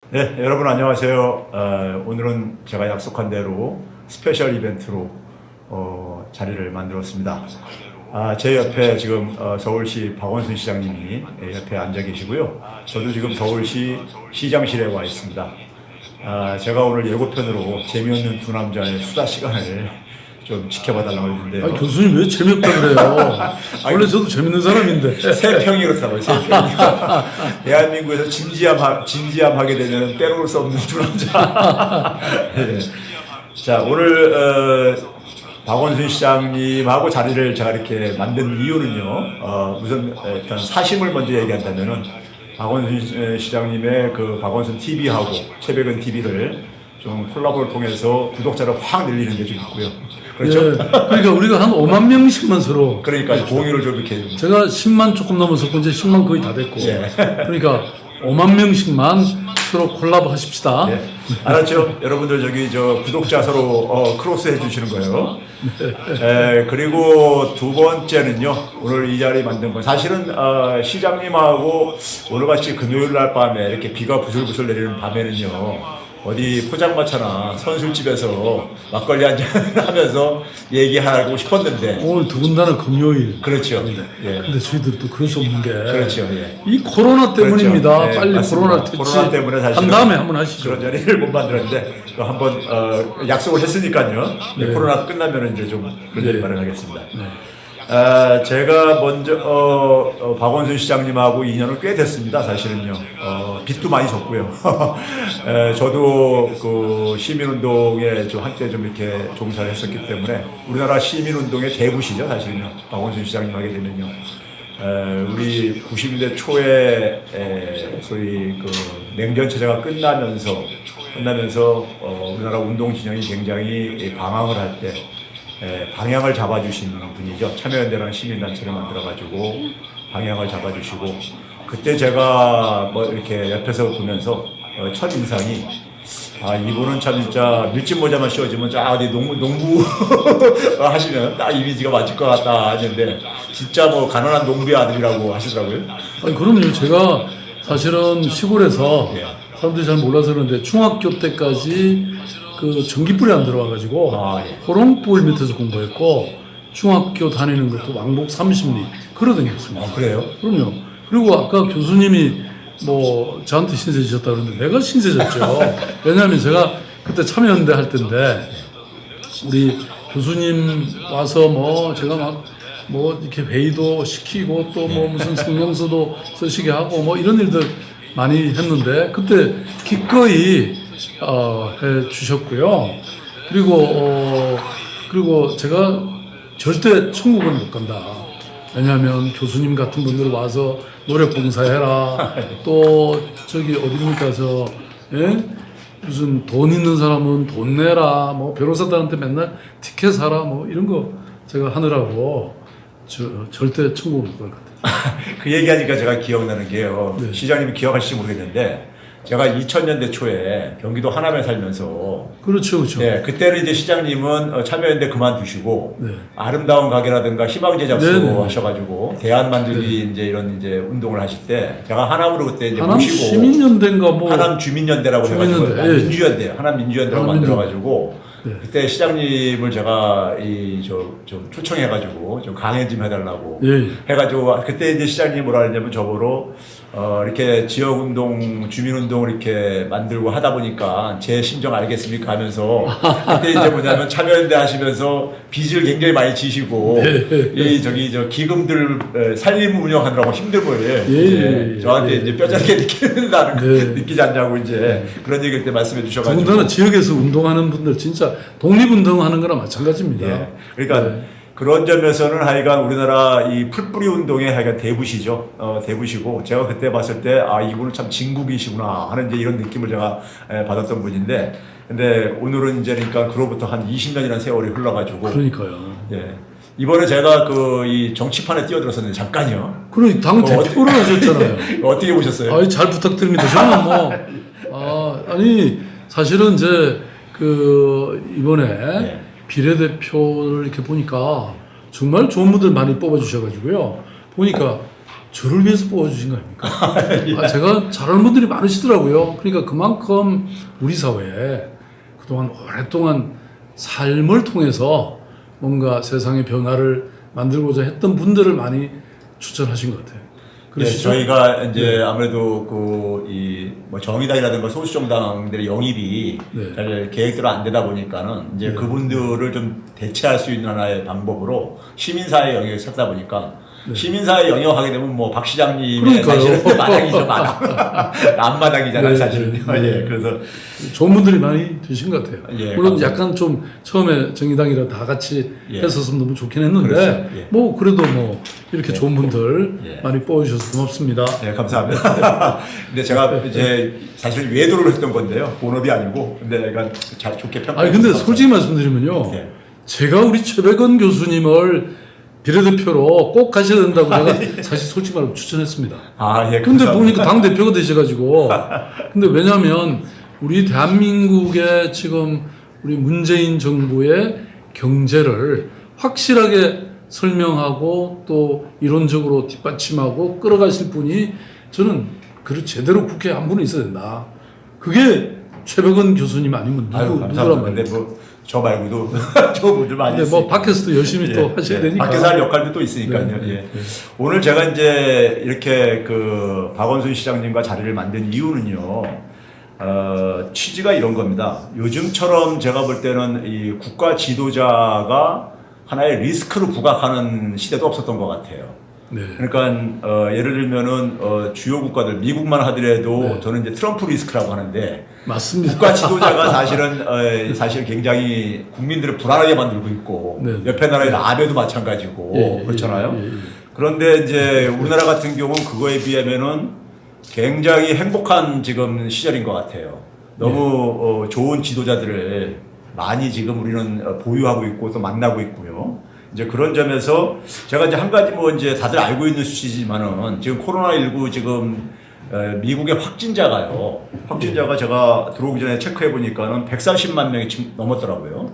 네, 여러분 안녕하세요. 오늘은 제가 약속한 대로 스페셜 이벤트로 자리를 만들었습니다. 제 옆에 지금 서울시 박원순 시장님이 옆에 앉아 계시고요. 저도 지금 서울시 시장실에 와 있습니다. 제가 오늘 예고편으로 재미없는 두 남자의 수다 시간을 좀 지켜봐 달라고 했는데요. 아니, 교수님 왜 재미없다 그래요? 원래 저도 재밌는 사람인데. 세 평이 그렇다고요. 세 평이. 대한민국에서 진지함하게 되면 빼놓을 수 없는 두 남자. 네. 자, 오늘 박원순 시장님하고 자리를 제가 이렇게 만든 이유는요. 우선 일단 사심을 먼저 얘기한다면은 박원순 시장님의 그 박원순 TV하고 최백은 TV를 좀 콜라보를 통해서 구독자를 확 늘리는 게 좀 있고요. 그렇죠? 예, 그러니까 우리가 한 5만 명씩만 서로. 그러니까 공유를 좀 이렇게. 제가 10만 조금 넘어섰고 이제 10만 거의 다 됐고. 예. 그러니까 5만 명씩만 서로 콜라보 하십시다. 예. 알았죠? 여러분들 저기 구독자 서로 크로스 해주시는 거예요. 그리고 두 번째는요. 오늘 이 자리 만든 건 사실은 시장님하고 오늘같이 금요일 날 밤에 이렇게 비가 부슬부슬 내리는 밤에는요. 어디 포장마차나 선술집에서 막걸리 한잔 하면서 얘기하고 싶었는데 오늘 더군다나 금요일. 그렇죠. 예. 근데 저희들이 또 그럴 수 없는 게 그렇죠. 예. 이 코로나 때문입니다. 그렇죠. 예, 빨리 맞습니다. 코로나 퇴치 코로나 때문에 사실은 한 다음에 한번 하시죠. 그런 자리를 못 만들었는데 또 한번 약속을 했으니까요. 네. 코로나 끝나면 이제 좀 그런 자리 네. 마련하겠습니다. 네. 제가 먼저 박원순 시장님하고 인연은 꽤 됐습니다. 사실은요. 빚도 많이 졌고요. 저도 그 시민운동에 좀 한때 좀 이렇게 종사를 했었기 때문에 우리나라 시민운동의 대부시죠. 사실은요. 박원순 시장님 하게 되면요. 우리 90년대 초에 소위 그 냉전 체제가 끝나면서 우리나라 운동 진영이 굉장히 방황을 할 때 방향을 잡아주신 분이죠. 참여연대라는 시민단체를 만들어가지고 방향을 잡아주시고 그때 제가 뭐 이렇게 옆에서 보면서 첫 인상이 이분은 참 진짜 밀짚 모자만 씌워주면 어디 농부 하시면 딱 이미지가 맞을 것 같다 하는데 진짜 뭐 가난한 농부의 아들이라고 하시더라고요. 아니, 그럼요. 제가 사실은 시골에서 예. 사람들이 잘 몰라서 그러는데 중학교 때까지 그 전기불이 안 들어와가지고 예. 호롱불 밑에서 공부했고 중학교 다니는 것도 왕복 30리 걸어다녔습니다. 그래요? 그럼요. 그리고 아까 교수님이 뭐 저한테 신세 지셨다 그러는데 내가 신세 졌죠. 왜냐하면 제가 그때 참여연대 할 때인데 우리 교수님 와서 뭐 제가 막 뭐 이렇게 회의도 시키고 또 뭐 무슨 성명서도 쓰시게 하고 뭐 이런 일들 많이 했는데 그때 기꺼이 해 주셨고요. 그리고 제가 절대 천국은 못 간다. 왜냐하면 교수님 같은 분들 와서 노력 봉사해라. 또 저기 어디입니까 예? 무슨 돈 있는 사람은 돈 내라. 뭐 변호사들한테 맨날 티켓 사라. 뭐 이런 거 제가 하느라고 절대 천국은 못 갈 것 같아요. 그 얘기하니까 제가 기억나는 게요. 네. 시장님이 기억하실지 모르겠는데 제가 2000년대 초에 경기도 하남에 살면서 그렇죠. 네, 그때는 이제 시장님은 참여연대 그만두시고 네. 아름다운 가게라든가 희망제작소 네, 네. 하셔가지고 대안 만들기 이제 이런 이제 운동을 하실 때 제가 하남으로 그때 이제 하남 모시고 시민연대인가 뭐 하남 주민연대라고 해가지고 주민연대, 예. 민주연대 하남 민주연대라고 만들어가지고 네. 그때 시장님을 제가 좀 초청해가지고 좀 강연 좀 해달라고 예. 해가지고 그때 이제 시장님이 뭐라 했냐면 저보러 이렇게 지역운동, 주민운동을 이렇게 만들고 하다 보니까 제 심정 알겠습니까 하면서 그때 이제 뭐냐면 참여연대 하시면서 빚을 굉장히 많이 지시고 저 기금들 살림 운영하느라고 힘듦을 이제 저한테 이제 뼈저리게 느끼지 않냐고 이제 그런 얘기를 때 말씀해 주셔가지고 더군다나 지역에서 운동하는 분들 진짜 독립운동하는 거랑 마찬가지입니다. 예. 그러니까 그런 점에서는 하여간 우리나라 이 풀뿌리 운동의 하여간 대부시죠. 대부시고 제가 그때 봤을 때 이분은 참 진국이시구나 하는 이제 이런 느낌을 제가 받았던 분인데 근데 오늘은 이제 그러니까 그로부터 한 20년이라는 세월이 흘러가지고 그러니까요. 예. 이번에 제가 이 정치판에 뛰어들었었는데 잠깐요. 그러니까 당 대표를 하셨잖아요. 어떻게 보셨어요? 잘 부탁드립니다. 저는 아니 사실은 이제 이번에 비례대표를 이렇게 보니까 정말 좋은 분들 많이 뽑아주셔가지고요. 보니까 저를 위해서 뽑아주신 거 아닙니까? 제가 잘하는 분들이 많으시더라고요. 그러니까 그만큼 우리 사회에 그동안 오랫동안 삶을 통해서 뭔가 세상의 변화를 만들고자 했던 분들을 많이 추천하신 것 같아요. 네, 그러시죠? 저희가 이제 아무래도 뭐 정의당이라든가 소수정당들의 영입이 네. 잘 계획대로 안 되다 보니까는 이제 네. 그분들을 좀 대체할 수 있는 하나의 방법으로 시민사회 영역을 찾다 보니까 네. 시민사회 영역하게 되면 뭐 박 시장님의 그러니까요. 사실은 마당이죠, 마당. 앞마당이잖아요, 네, 사실은요. 네. 예, 그래서 좋은 분들이 많이 되신 것 같아요. 예, 물론 감사합니다. 약간 좀 처음에 정의당이라 다 같이 예. 했었으면 너무 좋긴 했는데 그렇죠. 예. 뭐 그래도 뭐 이렇게 예. 좋은 분들 예. 많이 뽑아주셔서 고맙습니다. 네, 감사합니다. 근데 제가 이제 사실 외도를 했던 건데요. 본업이 아니고. 근데 약간 잘 좋게 평가해 아니 근데 주셔서 솔직히 말씀드리면요, 예. 제가 우리 최백원 교수님을 비례대표로 꼭 가셔야 된다고 제가 사실 솔직히 말하면 추천했습니다. 아, 예. 근데 감사합니다. 보니까 당 대표가 되셔가지고 근데 왜냐하면 우리 대한민국의 지금 우리 문재인 정부의 경제를 확실하게 설명하고 또 이론적으로 뒷받침하고 끌어가실 분이 저는 그 제대로 국회에 한 분은 있어야 된다. 그게 최백원 교수님 아니면 아유, 누구란 감사합니다. 말이에요. 근데 뭐 저 말고도 좋은 분들 많이 근데 뭐 있으니까. 밖에서도 열심히 또 하셔야 되니까. 밖에서 할 역할도 또 있으니까요. 네, 네, 예. 네. 오늘 제가 이제 이렇게 그 박원순 시장님과 자리를 만든 이유는요. 취지가 이런 겁니다. 요즘처럼 제가 볼 때는 이 국가 지도자가 하나의 리스크를 부각하는 시대도 없었던 것 같아요. 네. 그러니까 예를 들면은 주요 국가들 미국만 하더라도 네. 저는 이제 트럼프 리스크라고 하는데 맞습니다. 국가 지도자가 사실은 사실 굉장히 국민들을 불안하게 만들고 있고 네. 옆에 나라의 남에도 마찬가지고 예, 예, 그렇잖아요. 예, 예. 그런데 이제 우리나라 같은 경우는 그거에 비하면은 굉장히 행복한 지금 시절인 것 같아요. 너무 좋은 지도자들을 많이 지금 우리는 보유하고 있고 또 만나고 있고요. 이제 그런 점에서 제가 이제 한 가지 뭐 이제 다들 알고 있는 수치지만은 지금 코로나19 지금 미국의 확진자가 제가 들어오기 전에 체크해 보니까는 140만 명이 넘었더라고요.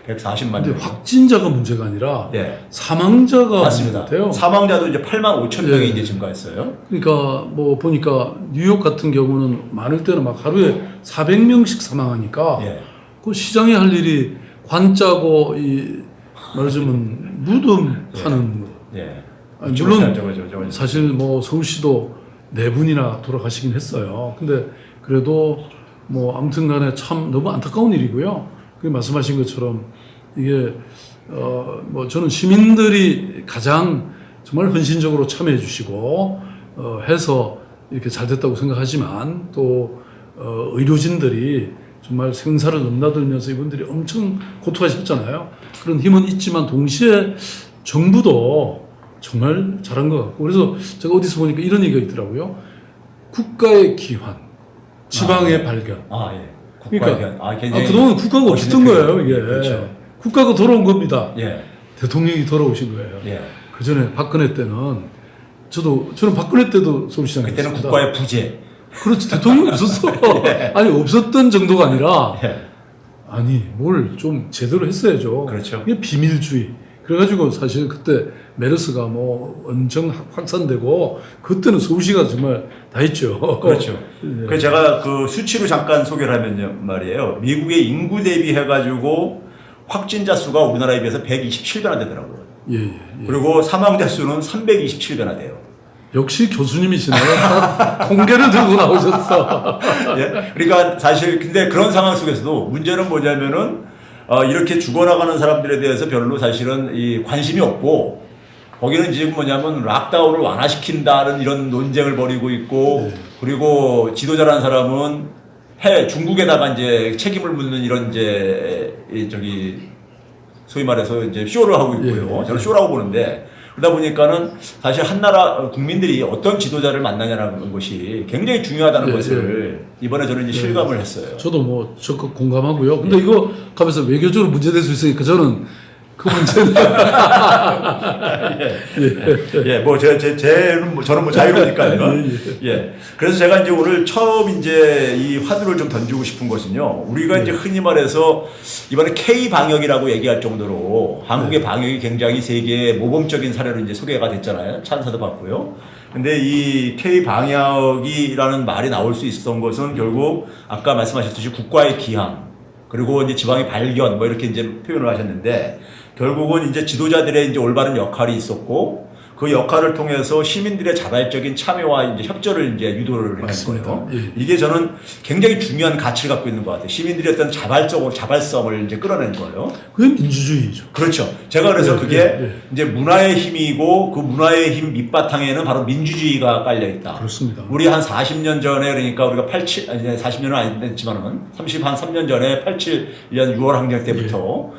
140만 근데 명. 확진자가 문제가 아니라 예. 사망자가 맞습니다. 같아요. 사망자도 이제 8만 5천 명이 예. 이제 증가했어요. 그러니까 뭐 보니까 뉴욕 같은 경우는 많을 때는 막 하루에 400명씩 사망하니까 예. 그 시장에 할 일이 관 짜고 이 말하자면 무덤 파는 거. 예. 아니, 물론 저거. 사실 뭐 서울시도 4분이나 돌아가시긴 했어요. 근데 그래도 뭐 아무튼간에 참 너무 안타까운 일이고요. 그 말씀하신 것처럼 이게 뭐 저는 시민들이 가장 정말 헌신적으로 참여해 주시고 해서 이렇게 잘 됐다고 생각하지만 또 의료진들이 정말 생사를 넘나들면서 이분들이 엄청 고통하셨잖아요. 그런 힘은 있지만 동시에 정부도 정말 잘한 것 같고 그래서 제가 어디서 보니까 이런 얘기가 있더라고요. 국가의 기환, 지방의 네. 발견. 아, 예. 그러니까 굉장히 그동안 국가가 없었던 거예요. 이게 그렇죠. 국가가 돌아온 겁니다. 예. 대통령이 돌아오신 거예요. 예. 그 전에 박근혜 때는 저는 박근혜 때도 서울시장이었습니다. 그때는 국가의 부재. 그렇지 대통령이 없었어. 아니 없었던 정도가 아니라 예. 아니 뭘 좀 제대로 했어야죠. 그렇죠. 이게 비밀주의. 그래가지고 사실 그때 메르스가 뭐 엄청 확산되고 그때는 서울시가 정말 다 했죠. 그렇죠. 네. 그래서 제가 그 수치로 잠깐 소개를 하면 말이에요. 미국의 인구 대비해가지고 확진자 수가 우리나라에 비해서 127배나 되더라고요. 예, 예, 예. 그리고 사망자 수는 327배나 돼요. 역시 교수님이시네요. 다 통계를 들고 나오셨어. 예? 그러니까 사실 근데 그런 상황 속에서도 문제는 뭐냐면은 이렇게 죽어나가는 사람들에 대해서 별로 사실은 이 관심이 없고 거기는 지금 뭐냐면 락다운을 완화시킨다는 이런 논쟁을 벌이고 있고 네. 그리고 지도자라는 사람은 중국에다가 이제 책임을 묻는 이런 이제 소위 말해서 이제 쇼를 하고 있고요. 예. 저는 쇼라고 보는데 그러다 보니까는 사실 한 나라 국민들이 어떤 지도자를 만나냐는 것이 굉장히 중요하다는 예, 것을 이번에 저는 이제 실감을 했어요. 저도 뭐 적극 공감하고요. 근데 이거 가면서 외교적으로 문제될 수 있으니까 저는 그 문제는 저는 뭐 자유로니까요. 예, 예. 그래서 제가 이제 오늘 처음 이제 이 화두를 좀 던지고 싶은 것은요. 우리가 이제 흔히 말해서 이번에 K 방역이라고 얘기할 정도로 한국의 방역이 굉장히 세계의 모범적인 사례로 이제 소개가 됐잖아요. 찬사도 받고요. 근데 이 K 방역이라는 말이 나올 수 있었던 것은 결국 아까 말씀하셨듯이 국가의 기항 그리고 이제 지방의 발견 뭐 이렇게 이제 표현을 하셨는데 결국은 이제 지도자들의 이제 올바른 역할이 있었고 그 역할을 통해서 시민들의 자발적인 참여와 이제 협조를 이제 유도를 해낸 맞습니다. 거예요. 예. 이게 저는 굉장히 중요한 가치를 갖고 있는 것 같아요. 시민들의 어떤 자발성을 이제 끌어낸 거예요. 그게 민주주의죠. 그렇죠. 제가 그래서 예, 그게 예. 이제 문화의 힘이고 그 문화의 힘 밑바탕에는 바로 민주주의가 깔려 있다. 그렇습니다. 우리 한 40년 전에 그러니까 우리가 40년은 아니지만은 3년 전에 87년 6월 항쟁 때부터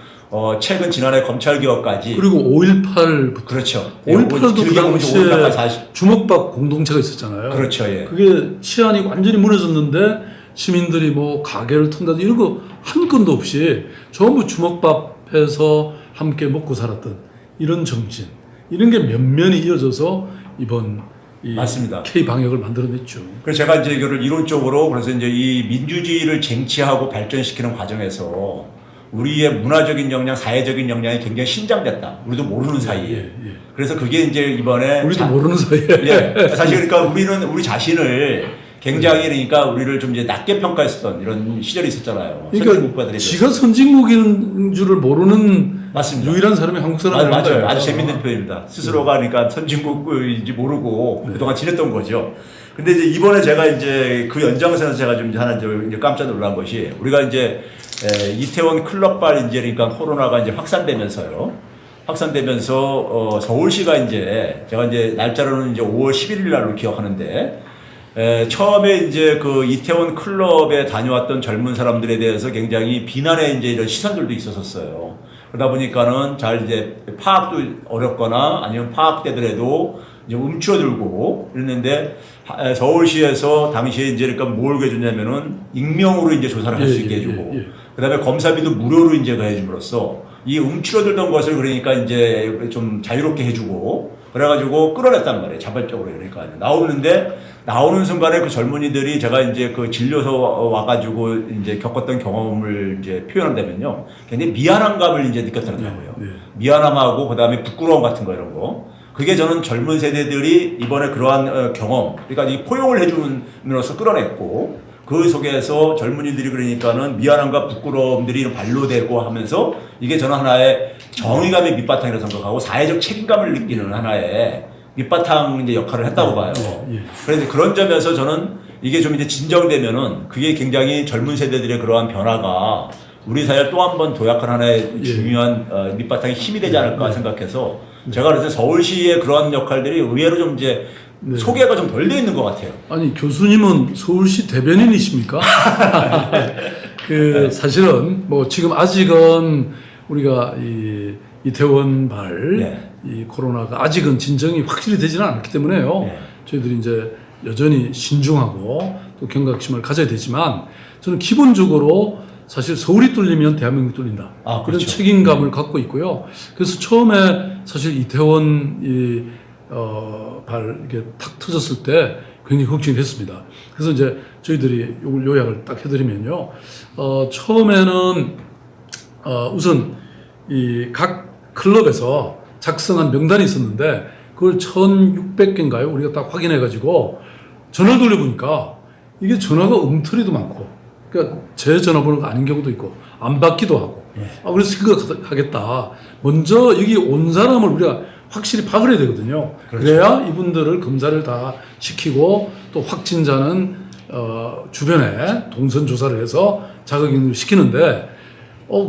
최근 지난해 검찰개혁까지 그리고 5.18부터 그렇죠. 5.18도 그 길게 보면 이제 당시에 5.18까지 주먹밥 공동체가 있었잖아요. 그렇죠. 예. 그게 치안이 완전히 무너졌는데 시민들이 뭐 가게를 튼다든지 이런 거 한 건도 없이 전부 주먹밥해서 함께 먹고 살았던 이런 정신 이런 게 면면이 이어져서 이번 이 맞습니다. K 방역을 만들어냈죠. 그래서 제가 이제 이거를 이론적으로 그래서 이제 이 민주주의를 쟁취하고 발전시키는 과정에서 우리의 문화적인 역량, 사회적인 역량이 굉장히 신장됐다. 우리도 모르는 사이에. 예. 그래서 그게 이제 이번에 우리도 모르는 사이에. 예. 사실 그러니까 우리는 우리 자신을 굉장히 그러니까 우리를 좀 이제 낮게 평가했었던 이런 시절이 있었잖아요. 그러니까 지가 선진국인 줄을 모르는 맞습니다. 유일한 사람이 한국 사람이에요. 맞아요. 아주 재밌는 표현입니다. 스스로가 그러니까 선진국인지 모르고 그동안 지냈던 거죠. 근데 이제 이번에 제가 이제 그 연장선에서 제가 좀 하나 이제 깜짝 놀란 것이 우리가 이제 이태원 클럽발 이제 그러니까 코로나가 이제 확산되면서 서울시가 이제 제가 이제 날짜로는 이제 5월 11일 날로 기억하는데 처음에 이제 그 이태원 클럽에 다녀왔던 젊은 사람들에 대해서 굉장히 비난의 이제 이런 시선들도 있었었어요. 그러다 보니까는 잘 이제 파악도 어렵거나 아니면 파악되더라도 이제 움츠러들고 이랬는데 서울시에서 당시에 이제 그러니까 뭘 해줬냐면은 익명으로 이제 조사를 할 수 있게 해주고 그다음에 검사비도 무료로 이제 해줌으로써 이 움츠러들던 것을 그러니까 이제 좀 자유롭게 해주고 그래가지고 끌어냈단 말이에요. 자발적으로 그러니까 나오는 순간에 그 젊은이들이 제가 이제 그 진료소 와가지고 이제 겪었던 경험을 이제 표현한다면요. 굉장히 미안함감을 이제 느꼈더라고요. 미안함하고 그다음에 부끄러움 같은 거 이런 거. 그게 저는 젊은 세대들이 이번에 그러한 경험, 그러니까 이 포용을 해줌으로써 끌어냈고 그 속에서 젊은이들이 그러니까는 미안함과 부끄러움들이 반로되고 하면서 이게 저는 하나의 정의감의 밑바탕이라고 생각하고 사회적 책임감을 느끼는 하나의 밑바탕 이제 역할을 했다고 봐요. 그런데 그런 점에서 저는 이게 좀 이제 진정되면은 그게 굉장히 젊은 세대들의 그러한 변화가 우리 사회를 또 한 번 도약할 하나의 중요한 밑바탕의 힘이 되지 않을까 생각해서 제가 그래서 서울시의 그러한 역할들이 의외로 좀 이제 소개가 좀 덜 돼 있는 것 같아요. 아니 교수님은 서울시 대변인이십니까? 사실은 뭐 지금 아직은 우리가 이 이태원발 이 코로나가 아직은 진정이 확실히 되지는 않았기 때문에요. 저희들이 이제 여전히 신중하고 또 경각심을 가져야 되지만 저는 기본적으로 사실 서울이 뚫리면 대한민국이 뚫린다. 그런 그렇죠. 책임감을 갖고 있고요. 그래서 처음에 사실 이태원 발 이게 탁 터졌을 때 굉장히 걱정이 됐습니다. 그래서 이제 저희들이 이걸 요약을 딱 해드리면요. 처음에는 우선 이 각 클럽에서 작성한 명단이 있었는데 그걸 1,600개인가요? 우리가 딱 확인해가지고 전화를 돌려보니까 이게 전화가 엉터리도 많고 그러니까 제 전화번호가 아닌 경우도 있고 안 받기도 하고 그래서 생각하겠다. 먼저 여기 온 사람을 우리가 확실히 파악을 해야 되거든요. 그렇죠. 그래야 이분들을 검사를 다 시키고 또 확진자는 주변에 동선 조사를 해서 자가격리를 시키는데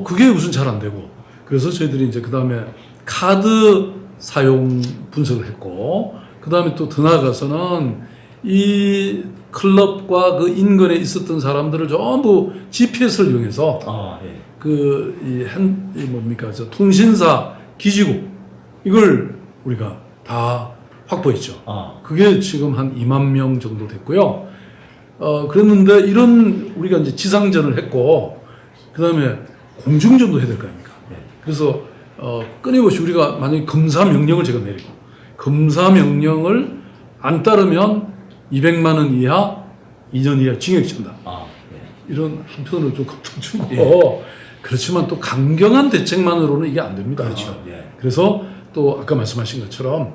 그게 우선 잘 안 되고 그래서 저희들이 이제 그 다음에 카드 사용 분석을 했고 그 다음에 또 더 나아가서는 이 클럽과 그 인근에 있었던 사람들을 전부 GPS를 이용해서 저 통신사 기지국 이걸 우리가 다 확보했죠. 그게 지금 한 2만 명 정도 됐고요. 그랬는데 이런 우리가 이제 지상전을 했고 그 다음에 공중전도 해야 될 거 아닙니까? 그래서 끊임없이 우리가 만약에 검사 명령을 제가 내리고 검사 명령을 안 따르면 200만 원 이하 2년 이하 징역이 친다. 이런 한편으로 좀 걱정 주고 그렇지만 또 강경한 대책만으로는 이게 안 됩니다. 그렇죠. 그래서 또 아까 말씀하신 것처럼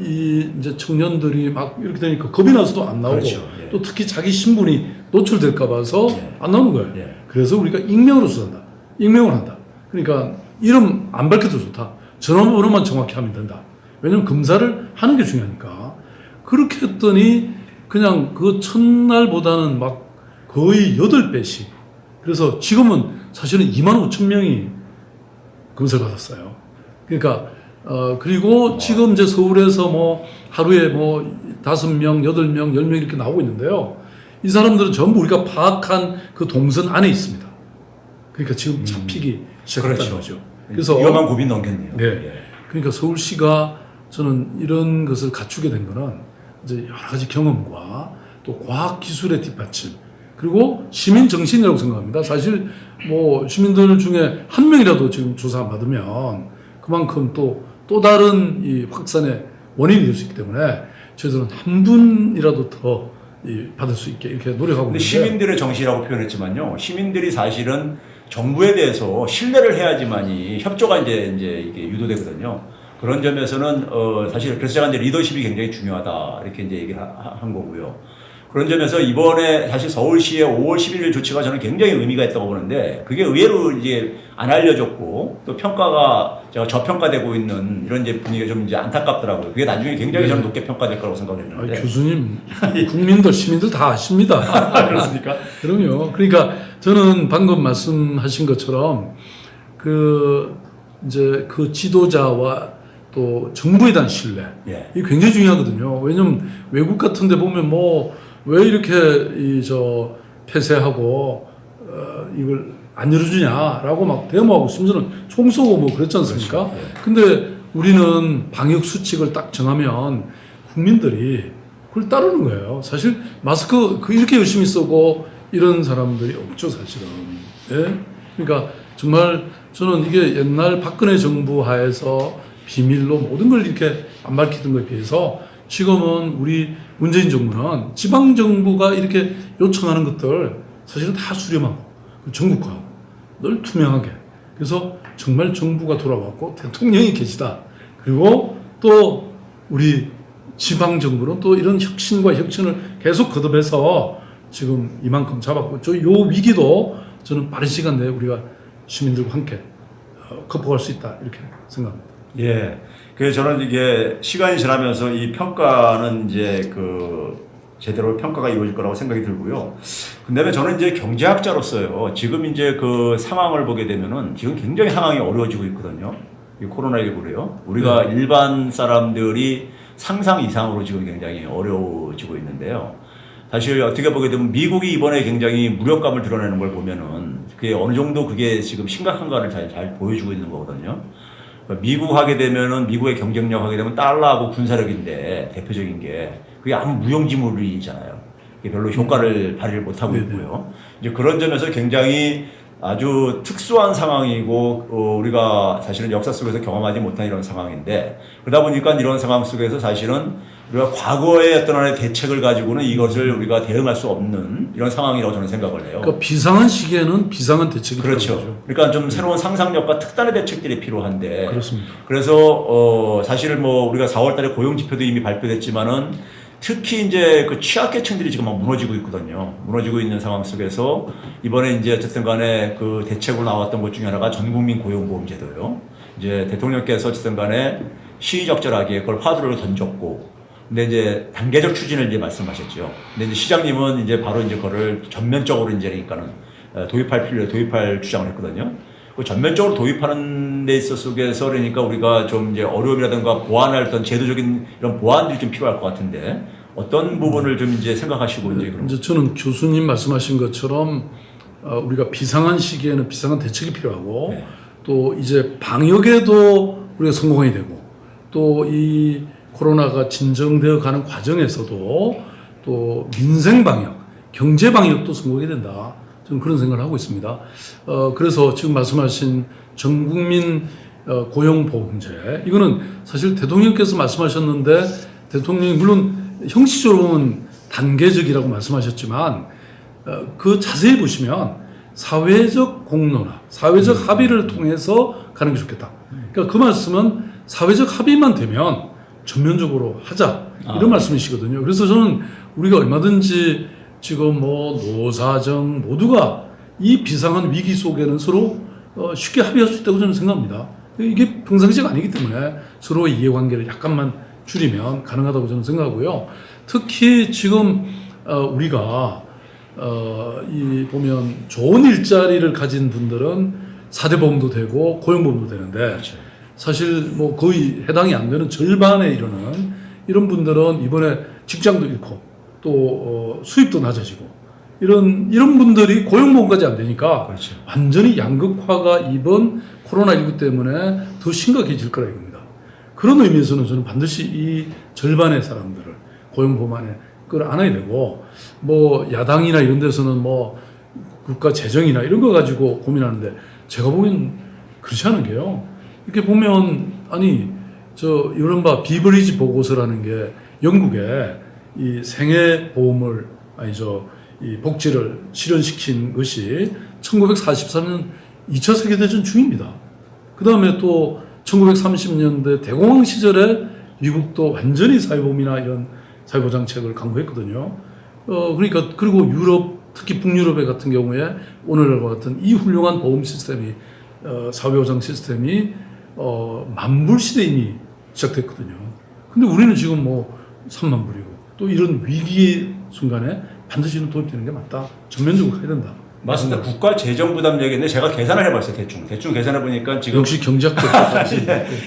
이 이제 청년들이 막 이렇게 되니까 겁이 나서도 안 나오고 그렇죠. 예. 또 특히 자기 신분이 노출될까 봐서 예. 안 나오는 거예요. 예. 그래서 우리가 익명으로 수사한다. 익명을 한다. 그러니까 이름 안 밝혀도 좋다. 전화번호만 정확히 하면 된다. 왜냐면 검사를 하는 게 중요하니까. 그렇게 했더니 그냥 그 첫날보다는 막 거의 8배씩. 그래서 지금은 사실은 2만 5천 명이 검사를 받았어요. 그러니까 그리고 지금 이제 서울에서 뭐 하루에 뭐 5명, 8명, 10명 이렇게 나오고 있는데요. 이 사람들은 전부 우리가 파악한 그 동선 안에 있습니다. 그러니까 지금 잡히기 시작했다는 그렇죠. 거죠. 그래서 위험한 고비 넘겼네요. 네. 예. 그러니까 서울시가 저는 이런 것을 갖추게 된 거는 이제 여러 가지 경험과 또 과학 기술의 뒷받침 그리고 시민 정신이라고 생각합니다. 사실 뭐 시민들 중에 한 명이라도 지금 조사 받으면 그만큼 또 다른 이 확산의 원인이 될 수 있기 때문에 저희들은 한 분이라도 더 받을 수 있게 이렇게 노력하고 근데 있는데 시민들의 정신이라고 표현했지만요. 시민들이 사실은 정부에 대해서 신뢰를 해야지만이 협조가 이제 이게 유도되거든요. 그런 점에서는 사실 그래서 제가 이제 리더십이 굉장히 중요하다 이렇게 이제 얘기를 한 거고요. 그런 점에서 이번에 사실 서울시의 5월 11일 조치가 저는 굉장히 의미가 있다고 보는데 그게 의외로 이제 안 알려졌고 또 평가가 제가 저평가되고 있는 이런 이제 분위기가 좀 이제 안타깝더라고요. 그게 나중에 굉장히 저는 높게 평가될 거라고 생각했는데. 교수님, 국민들, 시민들 다 아십니다. 그렇습니까? 그럼요. 그러니까 저는 방금 말씀하신 것처럼 이제 그 지도자와 또 정부에 대한 신뢰. 예. 이게 굉장히 중요하거든요. 왜냐면 외국 같은 데 보면 왜 이렇게 폐쇄하고 이걸 안 열어주냐라고 막 데모하고 심지어는 총 쏘고 뭐 그랬지 않습니까? 그렇죠. 예. 근데 우리는 방역 수칙을 딱 정하면 국민들이 그걸 따르는 거예요. 사실 마스크 이렇게 열심히 쓰고 이런 사람들이 없죠, 사실은. 예? 그러니까 정말 저는 이게 옛날 박근혜 정부 하에서 비밀로 모든 걸 이렇게 안 밝히던 것에 비해서 지금은 우리 문재인 정부는 지방 정부가 이렇게 요청하는 것들 사실은 다 수렴하고 전국화하고 늘 투명하게 그래서 정말 정부가 돌아왔고 대통령이 계시다. 그리고 또 우리 지방 정부는 또 이런 혁신과 혁신을 계속 거듭해서 지금 이만큼 잡았고 요 위기도 저는 빠른 시간 내에 우리가 시민들과 함께 극복할 수 있다 이렇게 생각합니다. 예. 그래서 저는 이게 시간이 지나면서 이 평가는 이제 제대로 평가가 이루어질 거라고 생각이 들고요. 근데 저는 이제 경제학자로서요. 지금 이제 그 상황을 보게 되면은 지금 굉장히 상황이 어려워지고 있거든요. 이 코로나19로요. 우리가 일반 사람들이 상상 이상으로 지금 굉장히 어려워지고 있는데요. 사실 어떻게 보게 되면 미국이 이번에 굉장히 무력감을 드러내는 걸 보면은 그게 어느 정도 그게 지금 심각한가를 잘 보여주고 있는 거거든요. 미국 하게 되면은 미국의 경쟁력 하게 되면 달러하고 군사력인데 대표적인 게 그게 아무 무용지물이잖아요. 그게 별로 효과를 발휘를 못하고 있고요. 이제 그런 점에서 굉장히 아주 특수한 상황이고 우리가 사실은 역사 속에서 경험하지 못한 이런 상황인데 그러다 보니까 이런 상황 속에서 사실은 우리가 과거의 어떤 하나의 대책을 가지고는 이것을 우리가 대응할 수 없는 이런 상황이라고 저는 생각을 해요. 그러니까 비상한 시기에는 비상한 대책이 그렇죠. 필요하죠. 그러니까 좀 새로운 상상력과 특단의 대책들이 필요한데 그렇습니다. 그래서 사실 뭐 우리가 4월달에 고용 지표도 이미 발표됐지만은 특히 이제 그 취약계층들이 지금 막 무너지고 있거든요. 무너지고 있는 상황 속에서 이번에 이제 어쨌든 간에 그 대책으로 나왔던 것 중에 하나가 전국민 고용보험제도요. 이제 대통령께서 어쨌든 간에 시의적절하게 그걸 화두를 던졌고 근데 이제 단계적 추진을 이제 말씀하셨죠. 근데 이제 시장님은 이제 바로 이제 그거를 전면적으로 이제 그러니까는 도입할 주장을 했거든요. 그 전면적으로 도입하는 데 있어 속에서 그러니까 우리가 좀 이제 어려움이라든가 보완할 어떤 제도적인 이런 보완들이 좀 필요할 것 같은데 어떤 부분을 좀 이제 생각하시고 이제 그런. 이제 저는 교수님 말씀하신 것처럼 우리가 비상한 시기에는 비상한 대책이 필요하고 네. 또 이제 방역에도 우리가 성공해야 되고 또 이 코로나가 진정되어 가는 과정에서도 또 민생 방역, 경제 방역도 성공해야 된다. 저는 그런 생각을 하고 있습니다. 그래서 지금 말씀하신 전국민 고용보험제 이거는 사실 대통령께서 말씀하셨는데 대통령이 물론 형식적으로는 단계적이라고 말씀하셨지만 그 자세히 보시면 사회적 공론화, 사회적 합의를 통해서 가는 게 좋겠다. 그러니까 그 말씀은 사회적 합의만 되면 전면적으로 하자 이런 말씀이시거든요. 그래서 저는 우리가 얼마든지 지금 뭐 노사정 모두가 이 비상한 위기 속에는 서로 쉽게 합의할 수 있다고 저는 생각합니다. 이게 평상시가 아니기 때문에 서로의 이해관계를 약간만 줄이면 가능하다고 저는 생각하고요. 특히 지금 우리가 이 보면 좋은 일자리를 가진 분들은 4대 보험도 되고 고용보험도 되는데 그렇죠. 사실 뭐 거의 해당이 안 되는 절반에 이르는 이런 분들은 이번에 직장도 잃고 또 수입도 낮아지고 이런 분들이 고용보험까지 안 되니까 그렇죠. 완전히 양극화가 이번 코로나19 때문에 더 심각해질 거라 이겁니다. 그런 의미에서는 저는 반드시 이 절반의 사람들을 고용보험 안에 끌어안아야 되고 뭐 야당이나 이런 데서는 뭐 국가 재정이나 이런 거 가지고 고민하는데 제가 보기엔 그렇지 않은 게요. 이렇게 보면 아니 저 이른바 비버리지 보고서라는 게 영국에 이 생애 보험을 이 복지를 실현시킨 것이 1943년 2차 세계대전 중입니다. 그 다음에 또 1930년대 대공황 시절에 미국도 완전히 사회보험이나 이런 사회보장책을 강구했거든요. 그러니까 그리고 유럽 특히 북유럽의 같은 경우에 오늘날과 같은 이 훌륭한 보험 시스템이 사회보장 시스템이 만불 시대 이미 시작됐거든요. 근데 우리는 지금 뭐 3만 불이고 또 이런 위기 순간에 반드시 도입되는 게 맞다. 전면적으로 해야 된다. 맞습니다. 국가 재정 부담 얘기인데 제가 계산을 해봤어요. 대충 계산해 보니까 지금 역시 경제학자.